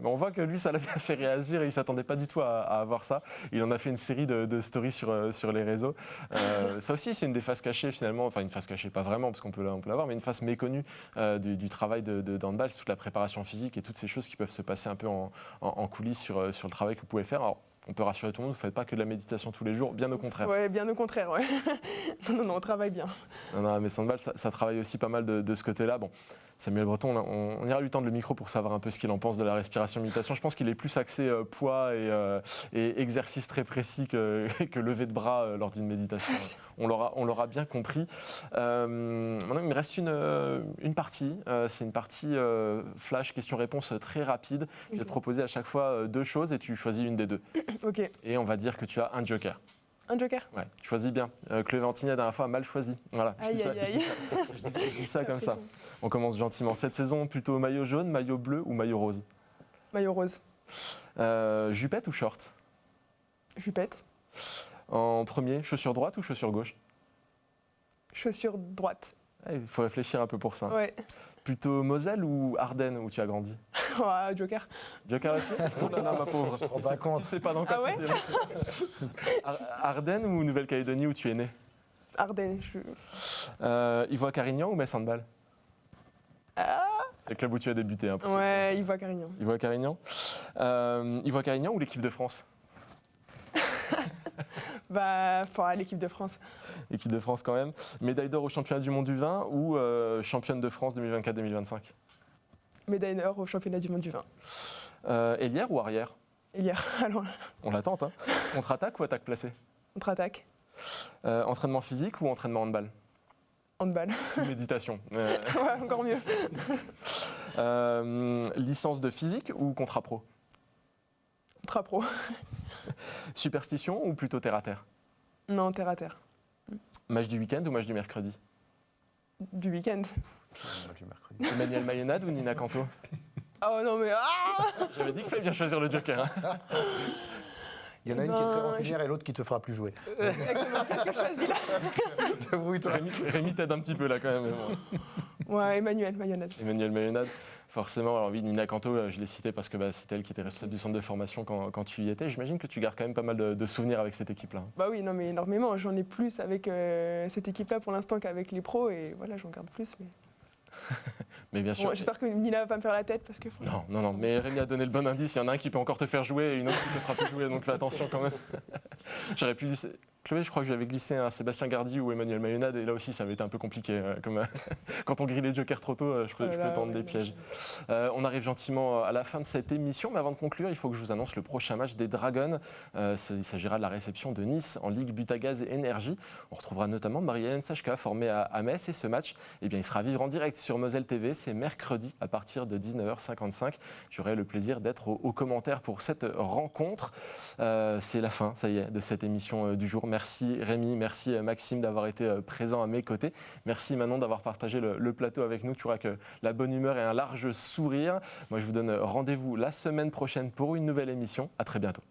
On voit que lui, ça l'a fait réagir et il ne s'attendait pas du tout à avoir ça. Il en a fait une série de stories sur les réseaux. Ça aussi, c'est une des faces cachées finalement, enfin une face cachée, pas vraiment, parce qu'on peut l'avoir, mais une face méconnue du travail de handball, c'est toute la préparation physique et toutes ces choses qui peuvent se passer un peu en coulisses sur le travail que vous pouvez faire. Alors, on peut rassurer tout le monde, vous ne faites pas que de la méditation tous les jours, bien au contraire. Oui, bien au contraire, ouais. Non, on travaille bien. Non, mais handball, ça travaille aussi pas mal de ce côté-là. Bon, Samuel Breton, on ira lui tendre le micro pour savoir un peu ce qu'il en pense de la respiration méditation. Je pense qu'il est plus axé poids et exercice très précis que lever de bras lors d'une méditation. On l'aura bien compris. Maintenant, il me reste une partie. C'est une partie flash, question-réponse très rapide. Je vais te proposer à chaque fois deux choses et tu choisis une des deux. Ok. Et on va dire que tu as un joker. Un joker. Ouais, choisis bien. Clémentine, la dernière fois, a mal choisi. Voilà, je dis Aïe, aïe, aïe. je dis ça La comme ça. pression. On commence gentiment. Cette saison, plutôt maillot jaune, maillot bleu ou maillot rose? Maillot rose. Jupette ou short? Jupette. En premier, chaussure droite ou chaussure gauche? Chaussure droite. Il faut réfléchir un peu pour ça. Ouais. Plutôt Moselle ou Ardennes où tu as grandi? Ouais, joker. Joker là-dessus? Oh là là, ma pauvre. rends pas compte. Tu sais pas dans quoi Ah ouais tu es. Ardennes ou Nouvelle-Calédonie où tu es né? Ardennes. Ivoire Carignan ou Metz Handball? C'est le club où tu as débuté. Hein, pour ceux qui- Ouais, Ivoire Carignan. Ivoire Carignan. Ivoire Carignan ou l'équipe de France? Bah, pour l'équipe de France. Équipe de France quand même. Médaille d'or au championnat du monde du vin ou championne de France 2024-2025? Médaille d'or au championnat du monde du vin. Ailière ou arrière? Hier, alors, On la tente. Hein. Contre-attaque ou attaque placée? contre-attaque. Entraînement physique ou entraînement handball? Handball. Ou méditation? Ouais, encore mieux. Licence de physique ou contrat pro? Ultra pro. Superstition ou plutôt terre à terre? Non, terre à terre. Match du week-end ou match du mercredi? Du week-end. Du mercredi. Emmanuel Mayonnaise ou Nina Canto? Oh non, mais. J'avais dit qu'il fallait bien choisir le joker. Hein. Il y en a une qui est très rancunière et l'autre qui te fera plus jouer. Exactement. Qu'est-ce que je choisis là Débrouille-toi. Rémi t'aide un petit peu là quand même. Ouais, Emmanuel Mayonnaise. Emmanuel Mayonnaise, forcément. Alors oui, Nina Canto, je l'ai citée parce que c'était elle qui était responsable du centre de formation quand tu y étais. J'imagine que tu gardes quand même pas mal de souvenirs avec cette équipe-là. Bah oui, non, mais énormément. J'en ai plus avec cette équipe-là pour l'instant qu'avec les pros. Et voilà, j'en garde plus. Mais Mais bien sûr. bon, j'espère que Nina va pas me faire la tête parce que. Non. Mais Rémi a donné le bon indice. Il y en a un qui peut encore te faire jouer et une autre qui te fera plus jouer. Donc fais attention quand même. J'aurais pu glisser. Chloé, je crois que j'avais glissé un Sébastien Gardy ou Emmanuel Mayonnaise. Et là aussi, ça avait été un peu compliqué. Quand on grille les jokers trop tôt, je peux tendre des pièges. On arrive gentiment à la fin de cette émission. Mais avant de conclure, il faut que je vous annonce le prochain match des Dragons. Il s'agira de la réception de Nice en Ligue Butagaz et Énergie. On retrouvera notamment Marie-Hélène Sachka, formée à Metz. Et ce match, il sera à vivre en direct sur Moselle TV. C'est mercredi à partir de 19h55. J'aurai le plaisir d'être aux commentaires pour cette rencontre. C'est la fin, ça y est, de cette émission du jour. Merci Rémi, merci Maxime d'avoir été présent à mes côtés. Merci Manon d'avoir partagé le plateau avec nous. Tu auras que la bonne humeur et un large sourire. Moi, je vous donne rendez-vous la semaine prochaine pour une nouvelle émission. À très bientôt.